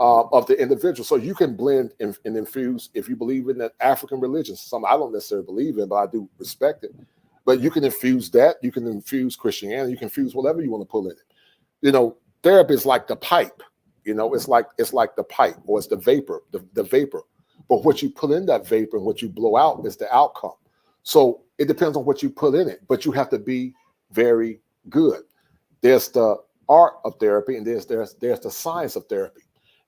of the individual. So you can blend and infuse, if you believe in the African religions, some I don't necessarily believe in, but I do respect it. But you can infuse that, you can infuse Christianity, you can infuse whatever you want to pull in it. Therapy is like the pipe, it's like the pipe, or it's the vapor, the vapor. But what you put in that vapor and what you blow out is the outcome. So it depends on what you put in it, but you have to be very good. There's the art of therapy, and there's the science of therapy.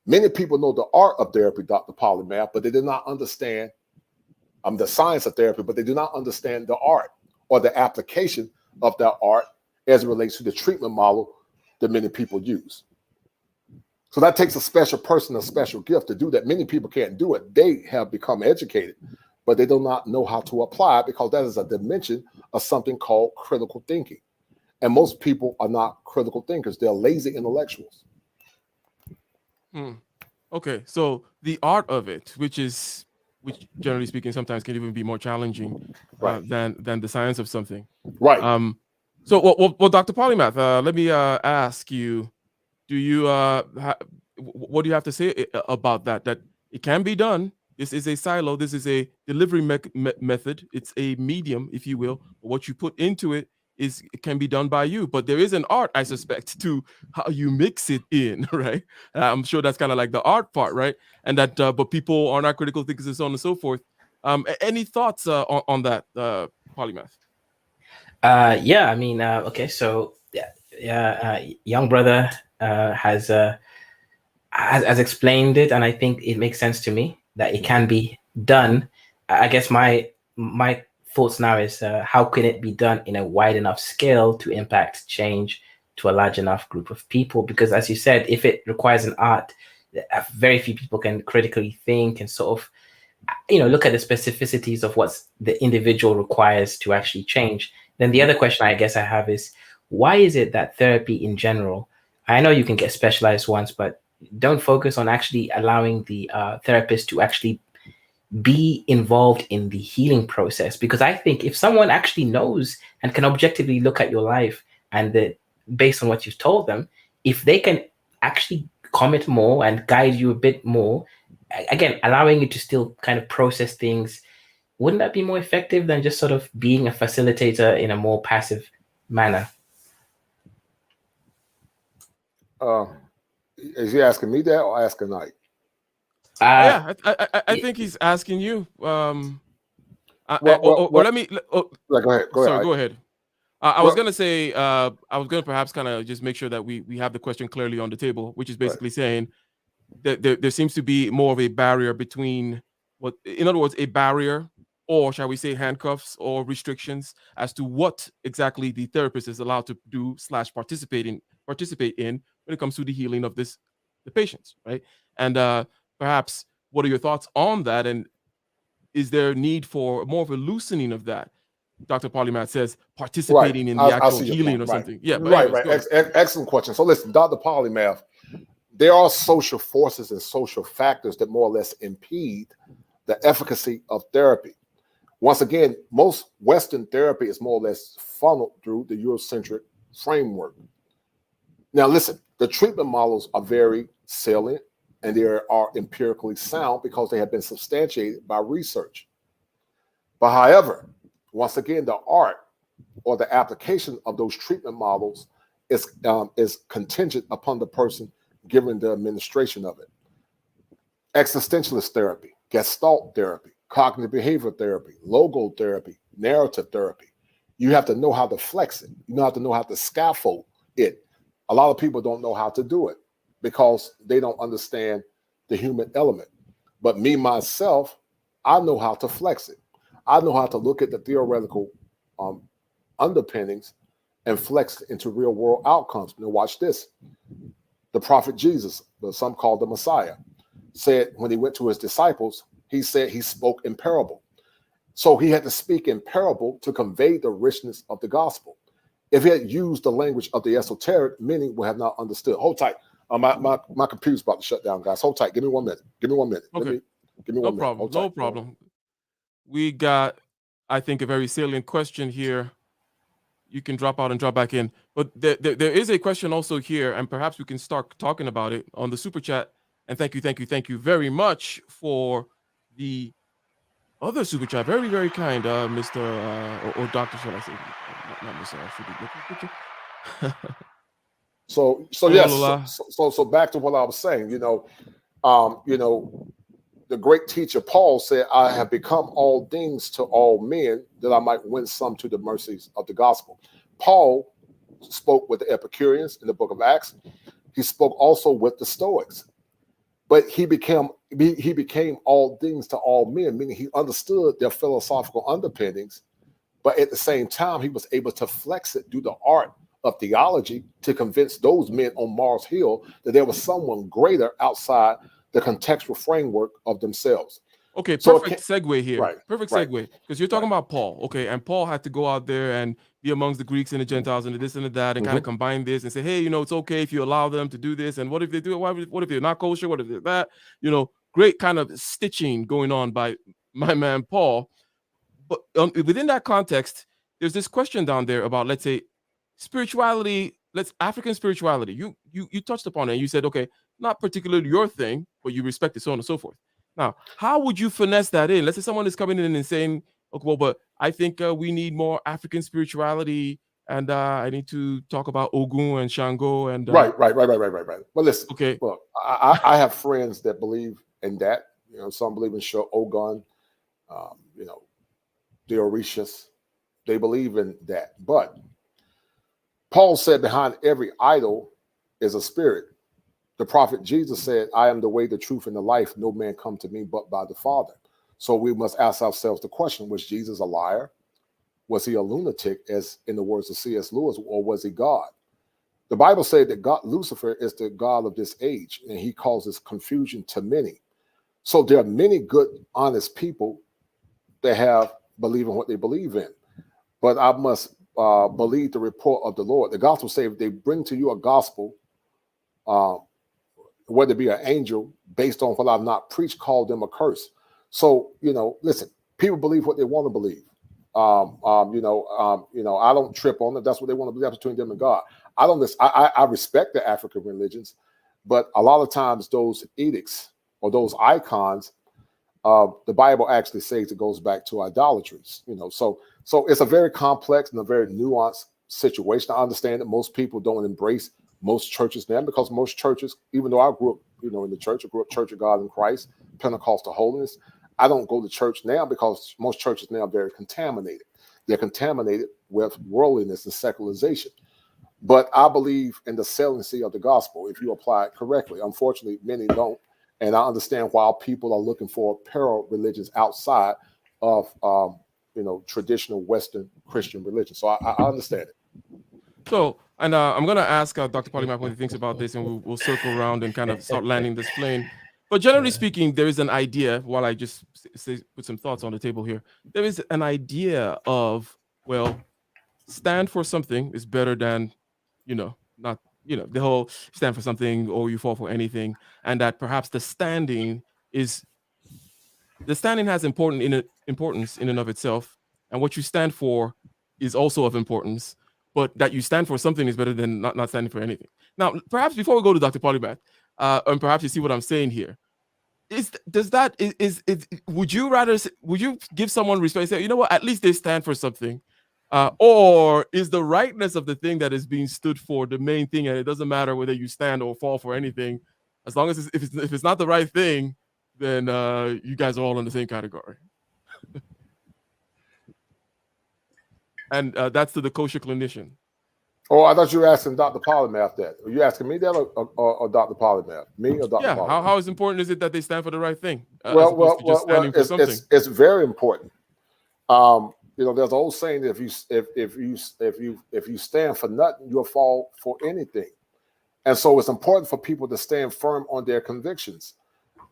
Many people know the art of therapy, Dr. Polymath, but they do not understand the science of therapy, but they do not understand the art or the application of that art as it relates to the treatment model that many people use. So that takes a special person, a special gift to do that. Many people can't do it. They have become educated, but they do not know how to apply it, because that is a dimension of something called critical thinking. And most people are not critical thinkers. They're lazy intellectuals. Okay, so the art of it, which generally speaking sometimes can even be more challenging than the science of something. Right. So, well, Dr. Polymath, let me ask you: do you what do you have to say about that? That it can be done. This is a silo. This is a delivery method. It's a medium, if you will. What you put into it can be done by you, but there is an art, I suspect, to how you mix it in, right? I'm sure that's kind of like the art part, right? And that, but people are not critical thinkers and so on and so forth. Any thoughts on that, Polymath? Yeah, I mean, okay, so young brother has explained it, and I think it makes sense to me that it can be done. I guess my thoughts now is how can it be done in a wide enough scale to impact change to a large enough group of people? Because as you said, if it requires an art, very few people can critically think and sort of, look at the specificities of what the individual requires to actually change. Then the other question I guess I have is, why is it that therapy in general, I know you can get specialized ones, but don't focus on actually allowing the therapist to actually be involved in the healing process? Because I think if someone actually knows and can objectively look at your life and based on what you've told them, if they can actually comment more and guide you a bit more, again, allowing you to still kind of process things, wouldn't that be more effective than just sort of being a facilitator in a more passive manner? Is he asking me that or asking Ike? Yeah, I think he's asking you. Let me. Go ahead. Sorry, go ahead. I was gonna say, I was gonna perhaps kind of just make sure that we have the question clearly on the table, which is basically saying that there seems to be more of a barrier between in other words, a barrier, or shall we say handcuffs or restrictions as to what exactly the therapist is allowed to do / participate in when it comes to the healing of the patients, right? And perhaps what are your thoughts on that? And is there a need for more of a loosening of that? Dr. Polymath says participating in the actual healing or something. Yeah, but anyways, Excellent question. So listen, Dr. Polymath, there are social forces and social factors that more or less impede the efficacy of therapy. Once again, most Western therapy is more or less funneled through the Eurocentric framework. Now listen, the treatment models are very salient and they are empirically sound because they have been substantiated by research. But however, once again, the art or the application of those treatment models is contingent upon the person given the administration of it. Existentialist therapy, Gestalt therapy, cognitive behavioral therapy, logotherapy, narrative therapy. You have to know how to flex it. You have to know how to scaffold it. A lot of people don't know how to do it because they don't understand the human element. But me, myself, I know how to flex it. I know how to look at the theoretical underpinnings and flex it into real world outcomes. Now watch this. The prophet Jesus, but some called the Messiah, said when he went to his disciples, he said he spoke in parable. So he had to speak in parable to convey the richness of the gospel. If he had used the language of the esoteric, many would have not understood. Hold tight. My computer's about to shut down, guys. Hold tight. Give me 1 minute. Give me 1 minute. Okay. Give me No 1 minute. problem. Hold tight. No problem. We got, I think, a very salient question here. You can drop out and drop back in. But there is a question also here, and perhaps we can start talking about it on the super chat. And thank you very much for the other super chat. Very, very kind, Mr. Or Doctor, shall I say? Not Mr. I should be looking. So yes. So back to what I was saying. The great teacher Paul said, "I have become all things to all men, that I might win some to the mercies of the gospel." Paul spoke with the Epicureans in the book of Acts. He spoke also with the Stoics, but he became all things to all men, meaning he understood their philosophical underpinnings, but at the same time he was able to flex it through the art of theology to convince those men on Mars Hill that there was someone greater outside the contextual framework of themselves. Okay, perfect segue here. Right, perfect segue, because you're talking about Paul. Okay, and Paul had to go out there and be amongst the Greeks and the Gentiles and the this and the that, and kind of combine this and say, hey, it's okay if you allow them to do this, and what if they do it? What if they're not kosher? What if they're that? Great kind of stitching going on by my man Paul. But within that context, there's this question down there about, let's say, spirituality. African spirituality. You touched upon it. And you said, okay, not particularly your thing, but you respect it, so on and so forth. Now, how would you finesse that in? Let's say someone is coming in and saying, okay, well, but I think we need more African spirituality, and I need to talk about Ogun and Shango and right. Well, listen. Okay. Look, I have friends that believe in that. Some believe in Ogun. The Orishas. They believe in that, but Paul said behind every idol is a spirit. The prophet Jesus said, "I am the way, the truth, and the life. No man come to me but by the Father." So we must ask ourselves the question, was Jesus a liar? Was he a lunatic, as in the words of C.S. Lewis, or was he God? The Bible said that Lucifer is the god of this age, and he causes confusion to many. So there are many good, honest people that believe in what they believe in. But I must believe the report of the Lord. The gospel says, if they bring to you a gospel, whether it be an angel, based on what I've not preached, call them a curse. So, listen, people believe what they want to believe. I don't trip on it. That's what they want to believe. That's between them and God. I respect the African religions, but a lot of times those edicts or those icons, the Bible actually says it goes back to idolatries. So it's a very complex and a very nuanced situation. I understand that most people don't embrace most churches now, because most churches, even though I grew up, in the church, I grew up Church of God in Christ, Pentecostal holiness. I don't go to church now because most churches now are very contaminated. They're contaminated with worldliness and secularization. But I believe in the saliency of the gospel if you apply it correctly. Unfortunately, many don't. And I understand why people are looking for parallel religions outside of, traditional Western Christian religion. So I understand it. So, and I'm going to ask Dr. Polymath what he thinks about this, and we'll circle around and kind of start landing this plane. But generally speaking, there is an idea, while I just put some thoughts on the table here, there is an idea of, well, stand for something is better than, not, the whole stand for something or you fall for anything. And that perhaps the standing has importance in and of itself. And what you stand for is also of importance. But that you stand for something is better than not standing for anything. Now, perhaps before we go to Dr. Polymath, and perhaps you see what I'm saying here, would you give someone respect and say, you know what, at least they stand for something, or is the rightness of the thing that is being stood for the main thing, and it doesn't matter whether you stand or fall for anything, as long as if it's not the right thing, then you guys are all in the same category. And that's to the Kosher Clinician. Oh, I thought you were asking Dr. Polymath that. Are you asking me that or Dr. Polymath? Me or Dr. Polymath? Yeah, how important is it that they stand for the right thing? It's very important. There's an old saying that if you stand for nothing, you'll fall for anything. And so it's important for people to stand firm on their convictions.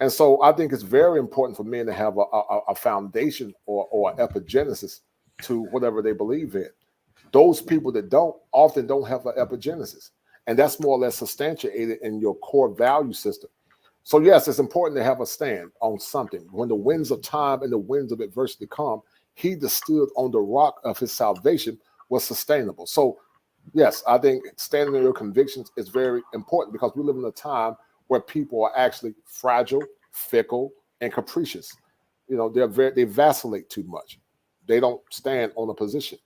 And so I think it's very important for men to have a foundation or epigenesis to whatever they believe in. Those people that often don't have an epigenesis. And that's more or less substantiated in your core value system. So yes, it's important to have a stand on something. When the winds of time and the winds of adversity come, he that stood on the rock of his salvation was sustainable. So yes, I think standing on your convictions is very important, because we live in a time where people are actually fragile, fickle, and capricious. You know, they vacillate too much. They don't stand on a position.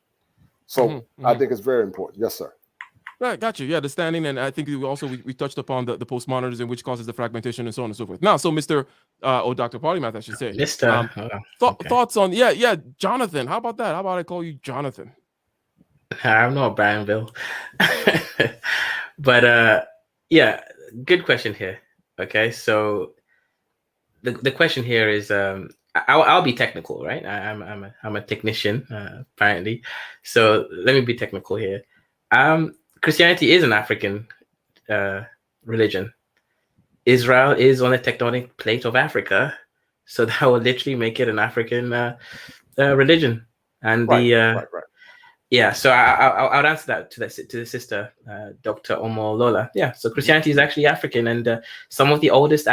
So I think it's very important. Yes, sir. Right, got you. Yeah, the standing, and I think we touched upon the postmodernism, which causes the fragmentation and so on and so forth. Now, so Mr. Dr. Polymath, I should say. Mr. Thoughts on Jonathan. How about that? How about I call you Jonathan? I'm not Brianville. But yeah, good question here. Okay, so the question here is I'll be technical, right? I'm a technician apparently. So let me be technical here. Christianity is an African religion. Israel is on the tectonic plate of Africa, so that would literally make it an African religion. And right. Yeah, so I would answer that to the sister, Dr. Omolola. Yeah, so Christianity is actually African, and some of the oldest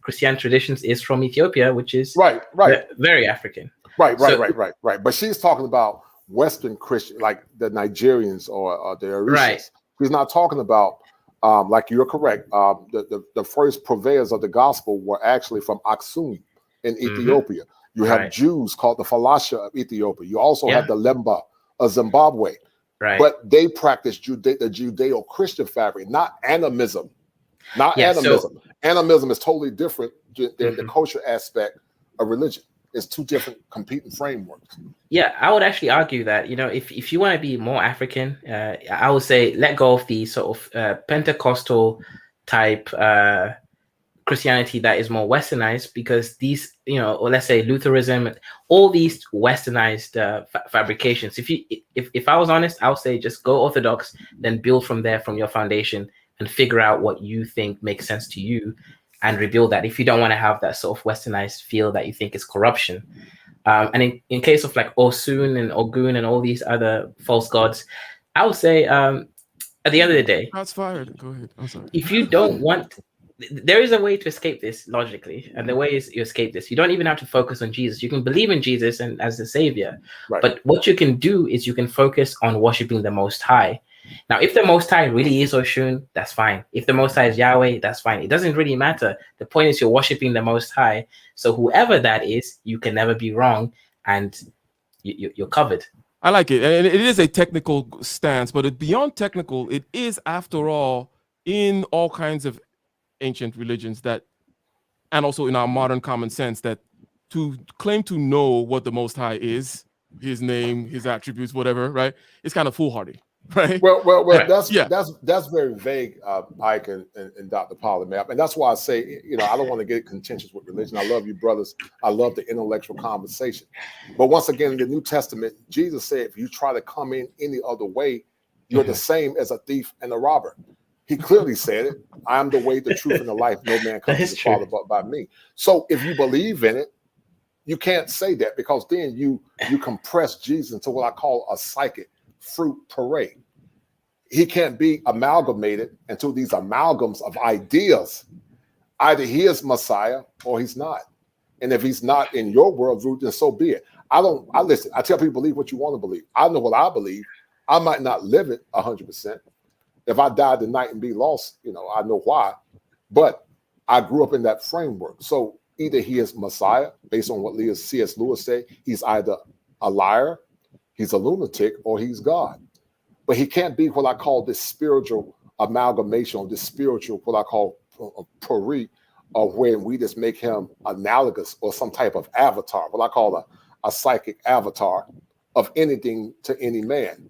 Christian traditions is from Ethiopia, which is very African. Right. But she's talking about Western Christian, like the Nigerians or the Orishas. Right. She's not talking about, like you're correct, the first purveyors of the gospel were actually from Aksum in Ethiopia. You have Jews called the Falasha of Ethiopia. You also have the Lemba of Zimbabwe. Right. But they practice the Judeo-Christian fabric, not animism. Animism. Animism is totally different than the kosher aspect of religion. It's two different competing frameworks. Yeah, I would actually argue that, if you want to be more African, I would say let go of the sort of Pentecostal type Christianity that is more westernized, because these, or let's say Lutheranism, all these westernized fabrications. If I was honest, I would say just go Orthodox, then build from there, from your foundation, and figure out what you think makes sense to you, and rebuild that. If you don't want to have that sort of westernized feel that you think is corruption. And in case of like Osun and Ogun and all these other false gods, I would say at the end of the day, shots fired. Go ahead. I'm sorry. If you don't want, there is a way to escape this logically, and the way is you escape this. You don't even have to focus on Jesus. You can believe in Jesus and as the savior, but what you can do is you can focus on worshiping the Most High. Now, if the Most High really is Oshun, that's fine. If the Most High is Yahweh, that's fine. It doesn't really matter. The point is you're worshiping the Most High. So whoever that is, you can never be wrong, and you're covered. I like it. And it is a technical stance, but beyond technical, it is, after all, in all kinds of ancient religions that, and also in our modern common sense, that to claim to know what the Most High is, his name, his attributes, whatever, right? It's kind of foolhardy. Right. Well. That's very vague, Ike and Dr. Polymath, and that's why I say, I don't want to get contentious with religion. I love you, brothers. I love the intellectual conversation. But once again, in the New Testament, Jesus said, if you try to come in any other way, you're the same as a thief and a robber. He clearly said it. I am the way, the truth, and the life. No man comes to the Father but by me. So if you believe in it, you can't say that, because then you compress Jesus into what I call a psychic fruit parade. He can't be amalgamated into these amalgams of ideas. Either he is Messiah or he's not. And if he's not in your worldview, then so be it. I listen. I tell people, believe what you want to believe. I know what I believe. I might not live it 100%. If I die tonight and be lost, I know why. But I grew up in that framework. So either he is Messiah, based on what C.S. Lewis said, he's either a liar, he's a lunatic, or he's God. But he can't be what I call this spiritual amalgamation, or this spiritual, what I call puri, or when we just make him analogous or some type of avatar, what I call a psychic avatar of anything to any man.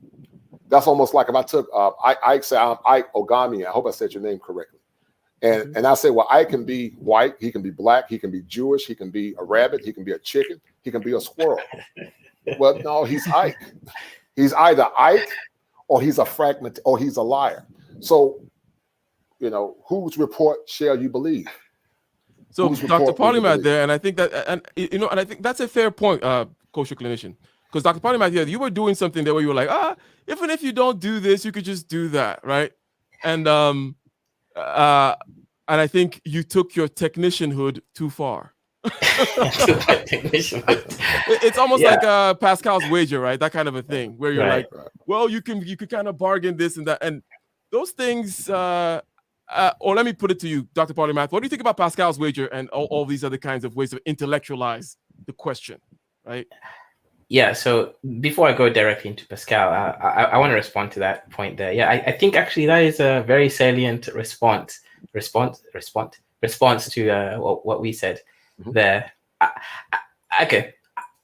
That's almost like if I took, I say I'm Ike Ogami, I hope I said your name correctly. And I say, well, Ike can be white, he can be black, he can be Jewish, he can be a rabbit, he can be a chicken, he can be a squirrel. Well, no, he's Ike. He's either Ike or he's a fragment, or he's a liar. So whose report shall you believe? So Whose Dr. report will you Polymath believe? there, and I think that, and I think that's a fair point, Kosher Clinician, because Dr. Polymath, yeah, you were doing something there where you were like, even if you don't do this, you could just do that, right? And and I think you took your technicianhood too far. It's almost like Pascal's wager, right? That kind of a thing where you're like, well, you could kind of bargain this and that, and those things. Or let me put it to you, Dr. Polymath. What do you think about Pascal's wager and all these other kinds of ways to intellectualize the question, right? Yeah. So before I go directly into Pascal, I want to respond to that point there. Yeah, I think actually that is a very salient response to what we said there. Okay,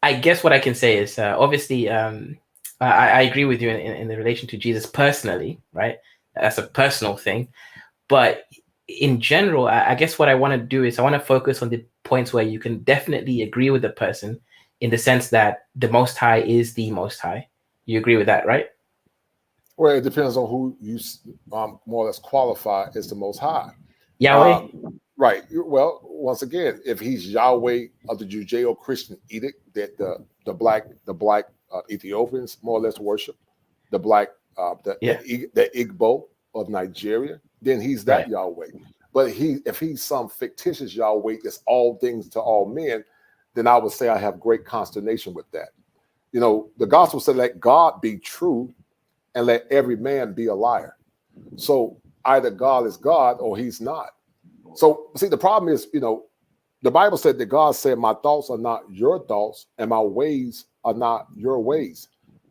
I guess what I can say is obviously I agree with you in the relation to Jesus personally, right? That's a personal thing, but in general, I guess what I want to do is I want to focus on the points where you can definitely agree with the person in the sense that the Most High is the Most High. You agree with that, right? Well, it depends on who you more or less qualify as the Most High. Yahweh. Right. Well, once again, if he's Yahweh of the Judeo-Christian edict that the black Ethiopians more or less worship, the Igbo of Nigeria, then he's that Yahweh. But if he's some fictitious Yahweh that's all things to all men, then I would say I have great consternation with that. The gospel said, let God be true and let every man be a liar. So either God is God or he's not. So see, the problem is, the Bible said that God said, my thoughts are not your thoughts and my ways are not your ways.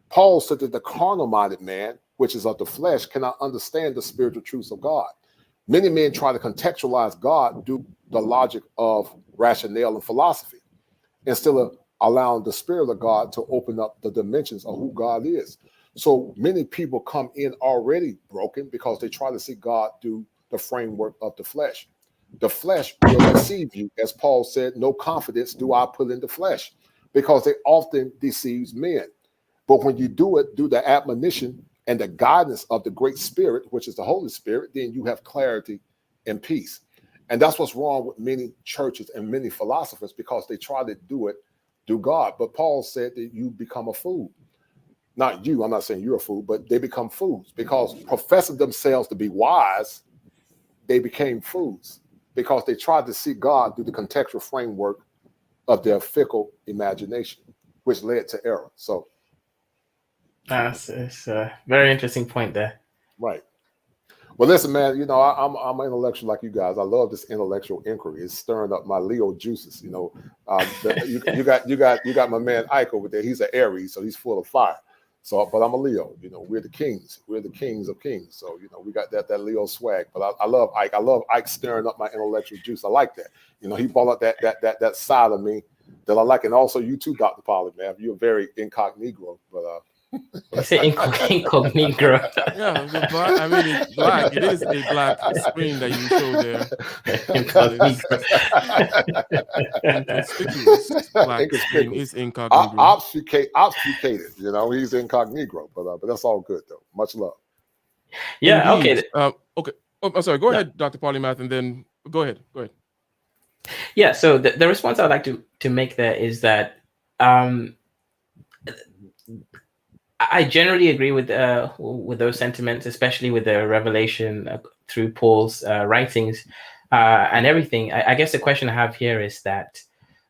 Paul said that the carnal-minded man, which is of the flesh, cannot understand the spiritual truths of God. Many men try to contextualize God through the logic of rationale and philosophy, instead of allowing the Spirit of God to open up the dimensions of who God is. So many people come in already broken because they try to see God through the framework of the flesh. The flesh will deceive you. As Paul said, no confidence do I put in the flesh, because it often deceives men. But when you do it through the admonition and the guidance of the great Spirit, which is the Holy Spirit, then you have clarity and peace. And that's what's wrong with many churches and many philosophers, because they try to do it through God. But Paul said that you become a fool. Not you, I'm not saying you're a fool, but they become fools because professing themselves to be wise, they became fools because they tried to see God through the contextual framework of their fickle imagination, which led to error. So it's a very interesting point there. Right. Well, listen, man, I'm an intellectual like you guys. I love this intellectual inquiry. It's stirring up my Leo juices. You got my man Ike over there. He's an Aries, so he's full of fire. So, but I'm a Leo. We're the kings. We're the kings of kings. So, we got that Leo swag. But I love Ike. I love Ike stirring up my intellectual juice. I like that. He brought up that side of me that I like, and also you too, Dr. Polymath. You're very incognito, but I say incognito. Yeah, it's black. It is a black screen that you show there. Inconspicuous black screen is incognito. Obfuscated. He's incognito, but that's all good though. Much love. Yeah. Indeed. Okay. Okay. Oh, I'm sorry. Go ahead, Dr. Polymath, and then go ahead. Yeah. So the response I'd like to make there is that I generally agree with those sentiments, especially with the revelation through Paul's writings and everything. I guess the question I have here is that,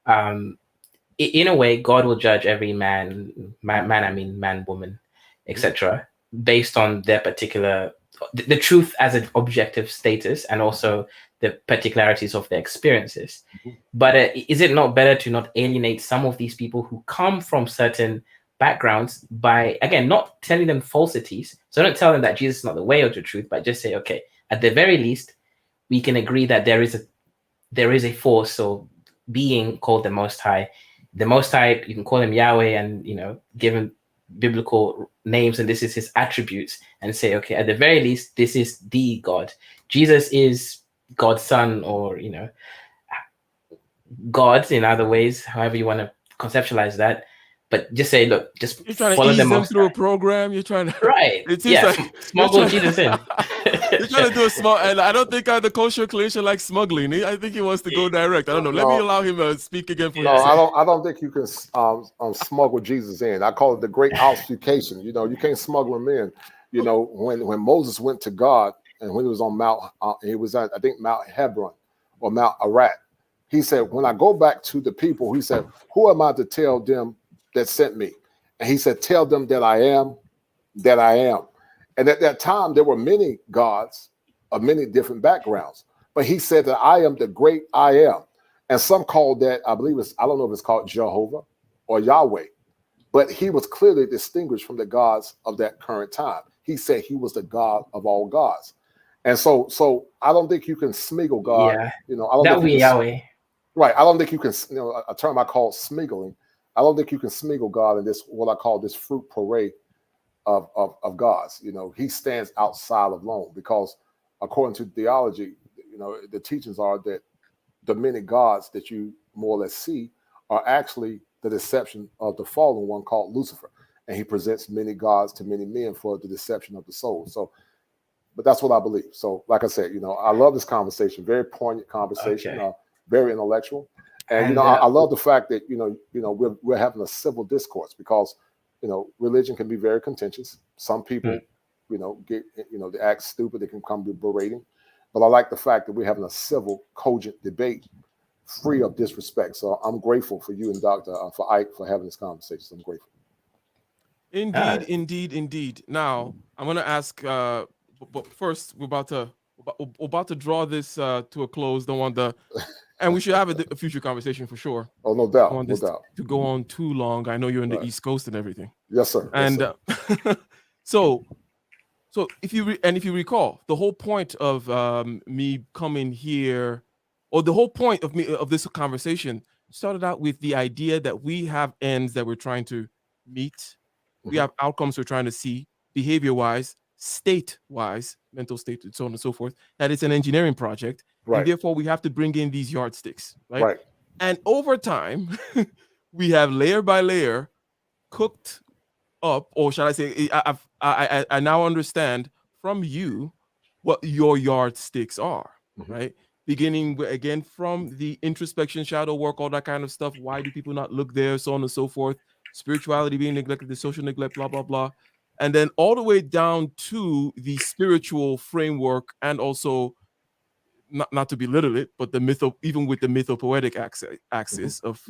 in a way, God will judge every man, woman, etc., based on their particular the truth as an objective status and also the particularities of their experiences. But is it not better to not alienate some of these people who come from certain backgrounds by, again, not telling them falsities? So don't tell them that Jesus is not the way or the truth, but just say, okay, at the very least, we can agree that there is a force or being called the Most High. The Most High, you can call him Yahweh and, give him biblical names, and this is his attributes, and say, okay, at the very least, this is the God. Jesus is God's son, or, God in other ways, however you want to conceptualize that. But just say, look, just you're trying follow to ease them through High. a program. You're trying to right. It seems like smuggle Jesus in. You're trying to do a small, and I don't think the kosher clinician likes smuggling. I think he wants to go direct. I don't know. Let me allow him to speak again for no, you. I don't think you can smuggle Jesus in. I call it the great obfuscation. You know, you can't smuggle him in. You know, when Moses went to God and when he was on Mount, he was at, I think, Mount Hebron or Mount Arat. He said, when I go back to the people, he said, who am I to tell them that sent me? And he said, tell them that I am that I am. And at that time, there were many gods of many different backgrounds. But he said that I am the great I am. And some called that, I believe I don't know if it's called Jehovah or Yahweh. But he was clearly distinguished from the gods of that current time. He said he was the God of all gods. And so I don't think you can smiggle God. Yeah, You know, I don't that think would you be can, Yahweh. right. I don't think you can, you know, a term I call smiggling. I don't think you can smiggle God in this, what I call this fruit parade of gods. You know, he stands outside of alone because according to theology, you know, the teachings are that the many gods that you more or less see are actually the deception of the fallen one called Lucifer. And he presents many gods to many men for the deception of the soul. So, but that's what I believe. So, like I said, you know, I love this conversation, very poignant conversation, Okay. very intellectual. And, you And know, I love the fact that, we're having a civil discourse because, you know, religion can be very contentious. Some people, they act stupid. They can come be berating. But I like the fact that we're having a civil, cogent debate free of disrespect. So I'm grateful for you and Dr. For Ike for having this conversation. So I'm grateful. Indeed. Now I'm gonna ask, but first we're about to draw this to a close. Don't want and we should have a future conversation for sure. Oh, no Don't doubt, want no this doubt. to go on too long. I know you're in the Right. East Coast and everything. Yes, sir. Yes, And sir. so if you recall, the whole point of me coming here, or the whole point of this conversation started out with the idea that we have ends that we're trying to meet. We have outcomes we're trying to see, behavior-wise, state-wise, mental state, and so on and so forth. That it's an engineering project, Right. and therefore we have to bring in these yardsticks, right? Right. And over time, we have layer by layer cooked up, or shall I say, I now understand from you what your yardsticks are, right? Beginning again from the introspection, shadow work, all that kind of stuff. Why do people not look there, so on and so forth? Spirituality being neglected, the social neglect, blah blah blah, and then all the way down to the spiritual framework, and also not to belittle it, but even with the mythopoetic axis of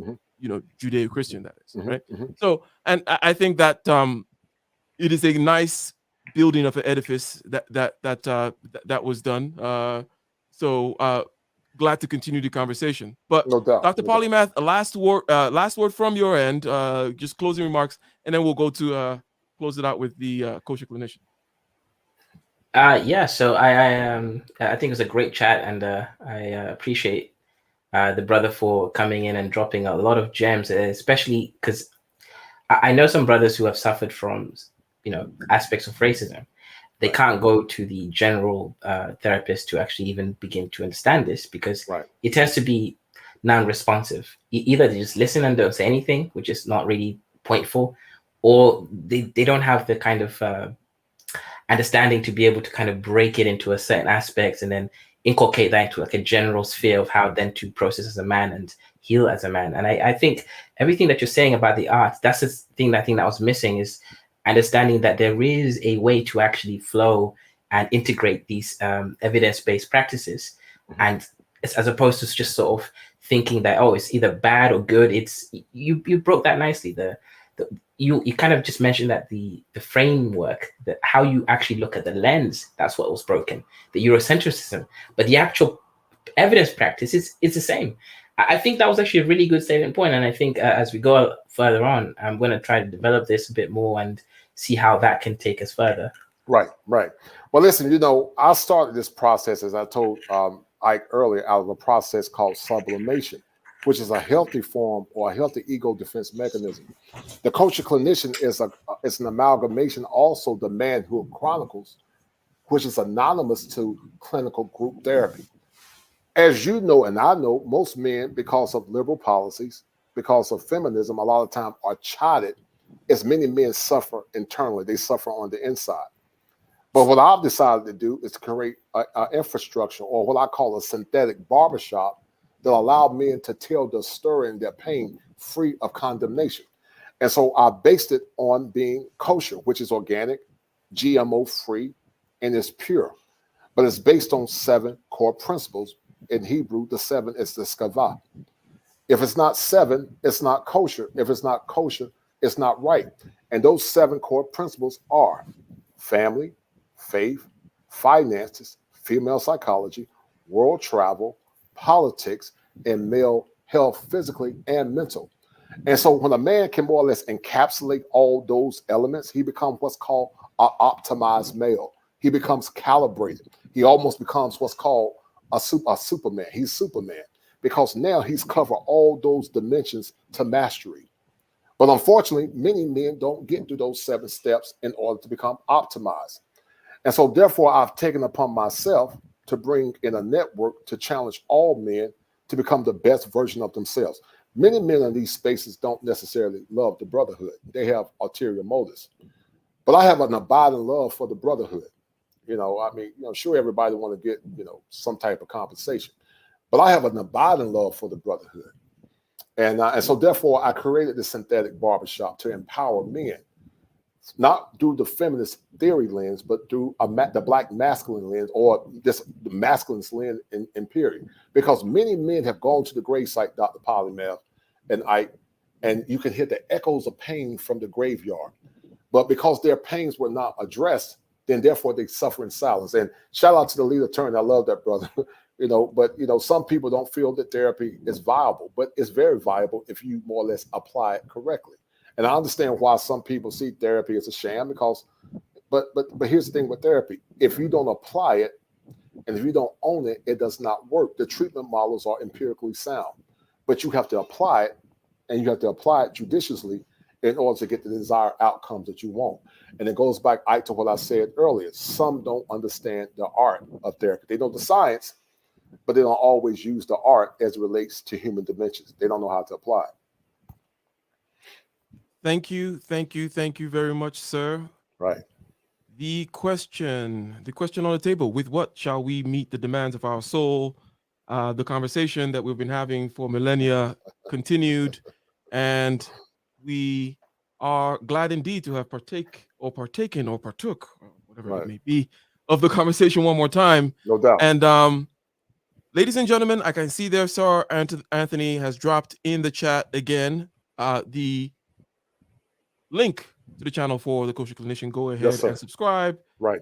Judeo-Christian, that is, right? So, and I think that it is a nice building of an edifice that was done. So glad to continue the conversation. But no doubt, Dr. Polymath, a last word from your end, just closing remarks, and then we'll go to close it out with the Kosher Clinician. So I think it was a great chat, and I appreciate the brother for coming in and dropping a lot of gems, especially because I know some brothers who have suffered from, aspects of racism. They can't go to the general therapist to actually even begin to understand this, because it tends to be non-responsive. Either they just listen and don't say anything, which is not really pointful, or they don't have the kind of understanding to be able to kind of break it into a certain aspects and then inculcate that into like a general sphere of how then to process as a man and heal as a man. And I think everything that you're saying about the arts, that's the thing that was missing, is understanding that there is a way to actually flow and integrate these evidence-based practices. And as opposed to just sort of thinking that, oh, it's either bad or good. It's you broke that nicely. You kind of just mentioned that the framework, that how you actually look at the lens, that's what was broken, the Eurocentrism. But the actual evidence practice is the same. I think that was actually a really good salient point. And I think as we go further on, I'm going to try to develop this a bit more and see how that can take us further. Right. Well, listen, I started this process, as I told Ike earlier, out of a process called sublimation, which is a healthy form or a healthy ego defense mechanism. The Kosher Clinician is an amalgamation, also the Man Who Chronicles, which is anonymous to clinical group therapy. As you know, and I know, most men, because of liberal policies, because of feminism, a lot of time are chided, as many men suffer internally. They suffer on the inside. But what I've decided to do is create an infrastructure, or what I call a synthetic barbershop, that allow men to tell their story and their pain free of condemnation. And so I based it on being kosher, which is organic, GMO free, and it's pure. But it's based on 7 core principles. In Hebrew, the 7 is the skava. If it's not 7, it's not kosher. If it's not kosher, it's not right. And those 7 core principles are family, faith, finances, female psychology, world travel, politics, and male health, physically and mental. And so when a man can more or less encapsulate all those elements, he becomes what's called an optimized male. He becomes calibrated. He almost becomes what's called a Superman. He's Superman because now he's covered all those dimensions to mastery. But unfortunately, many men don't get through those 7 steps in order to become optimized. And so therefore, I've taken upon myself to bring in a network to challenge all men to become the best version of themselves. Many men in these spaces don't necessarily love the brotherhood. They have ulterior motives. But I have an abiding love for the brotherhood. Sure, everybody want to get, some type of compensation. But I have an abiding love for the brotherhood. And so therefore, I created the synthetic barbershop to empower men, not through the feminist theory lens, but through the black masculine lens, or this the masculine lens in period. Because many men have gone to the gravesite, Dr. Polymath and Ike, and you can hear the echoes of pain from the graveyard. But because their pains were not addressed, then therefore they suffer in silence. And shout out to the lead attorney. I love that brother. But some people don't feel that therapy is viable, but it's very viable if you more or less apply it correctly. And I understand why some people see therapy as a sham, because, but here's the thing with therapy: if you don't apply it, and if you don't own it, it does not work. The treatment models are empirically sound, but you have to apply it, and you have to apply it judiciously in order to get the desired outcomes that you want. And it goes back, Ike, to what I said earlier. Some don't understand the art of therapy. They know the science, but they don't always use the art as it relates to human dimensions. They don't know how to apply it. Thank you very much, sir. Right. The question on the table: with what shall we meet the demands of our soul? The conversation that we've been having for millennia continued, and we are glad indeed to have partook, or whatever it may be, of the conversation one more time. No doubt. And ladies and gentlemen, I can see there, Sir Anthony has dropped in the chat again the link to the channel for the Kosher Clinician. Go ahead and subscribe. Right.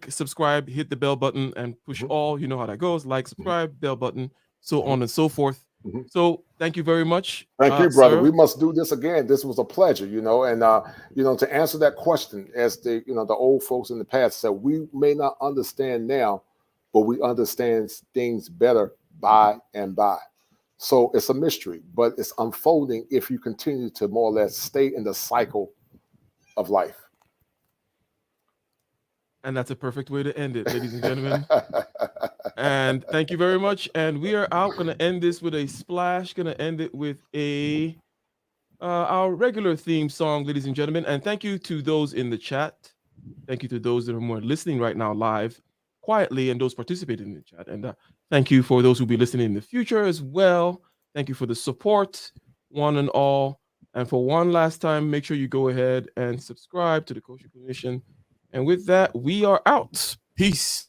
Subscribe, hit the bell button, and push all. You know how that goes. Like, subscribe, bell button, so on and so forth. So thank you very much. Thank you, brother. Sir. We must do this again. This was a pleasure, and to answer that question, as the old folks in the past said, we may not understand now, but we understand things better by and by. So it's a mystery, but it's unfolding if you continue to more or less stay in the cycle of life. And that's a perfect way to end it, ladies and gentlemen. And thank you very much. And we are out. Going to end this with a splash. Going to end it with our regular theme song, ladies and gentlemen. And thank you to those in the chat. Thank you to those that are more listening right now live, quietly, and those participating in the chat. And thank you for those who will be listening in the future as well. Thank you for the support, one and all. And for one last time, make sure you go ahead and subscribe to the Kosher Clinician. And with that, we are out. Peace.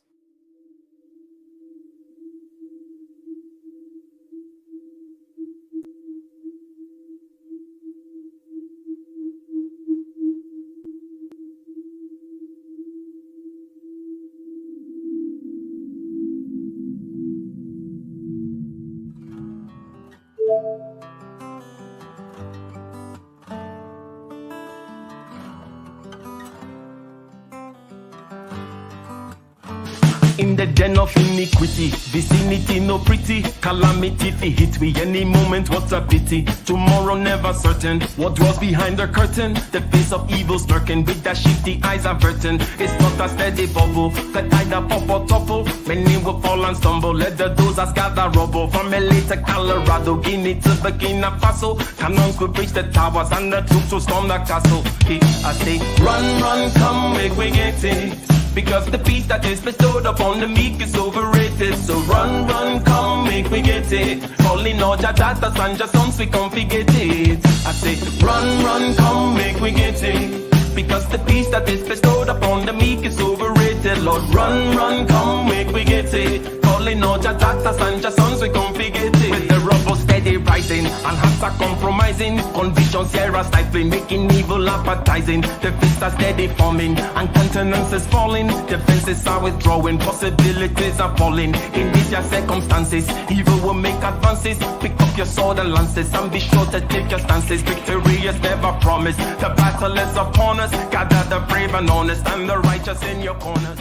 In the den of iniquity, vicinity no pretty, calamity fi hit we any moment, what a pity. Tomorrow never certain, what draws behind the curtain, the face of evil smirking with that shifty eyes averting. It's not a steady bubble, that either pop or topple, many will fall and stumble, let the dozers gather rubble. From LA to Colorado, Guinea to Burkina Faso, cannons could breach the towers and the troops will storm the castle. I say, run, come, make we get it. because the peace that is bestowed upon the meek is overrated. So run, run, come, make we get it. Calling all your daughters and your sons, we come forget it. I say, run, run, come, make we get it. Because the peace that is bestowed upon the meek is overrated. Lord, run, run, come, make we get it. Calling all your daughters and your sons, we come forget it. With the rubble steady rising, and hearts are compromising. Convictions here are stifling, making evil appetizing. The fists are steady forming, and countenance is falling. Defenses are withdrawing, possibilities are falling. In these your circumstances, evil will make advances. Pick up your sword and lances, and be sure to take your stances. Victory is never promised, the battle is upon us. Gather the brave and honest, and the righteous in your corners.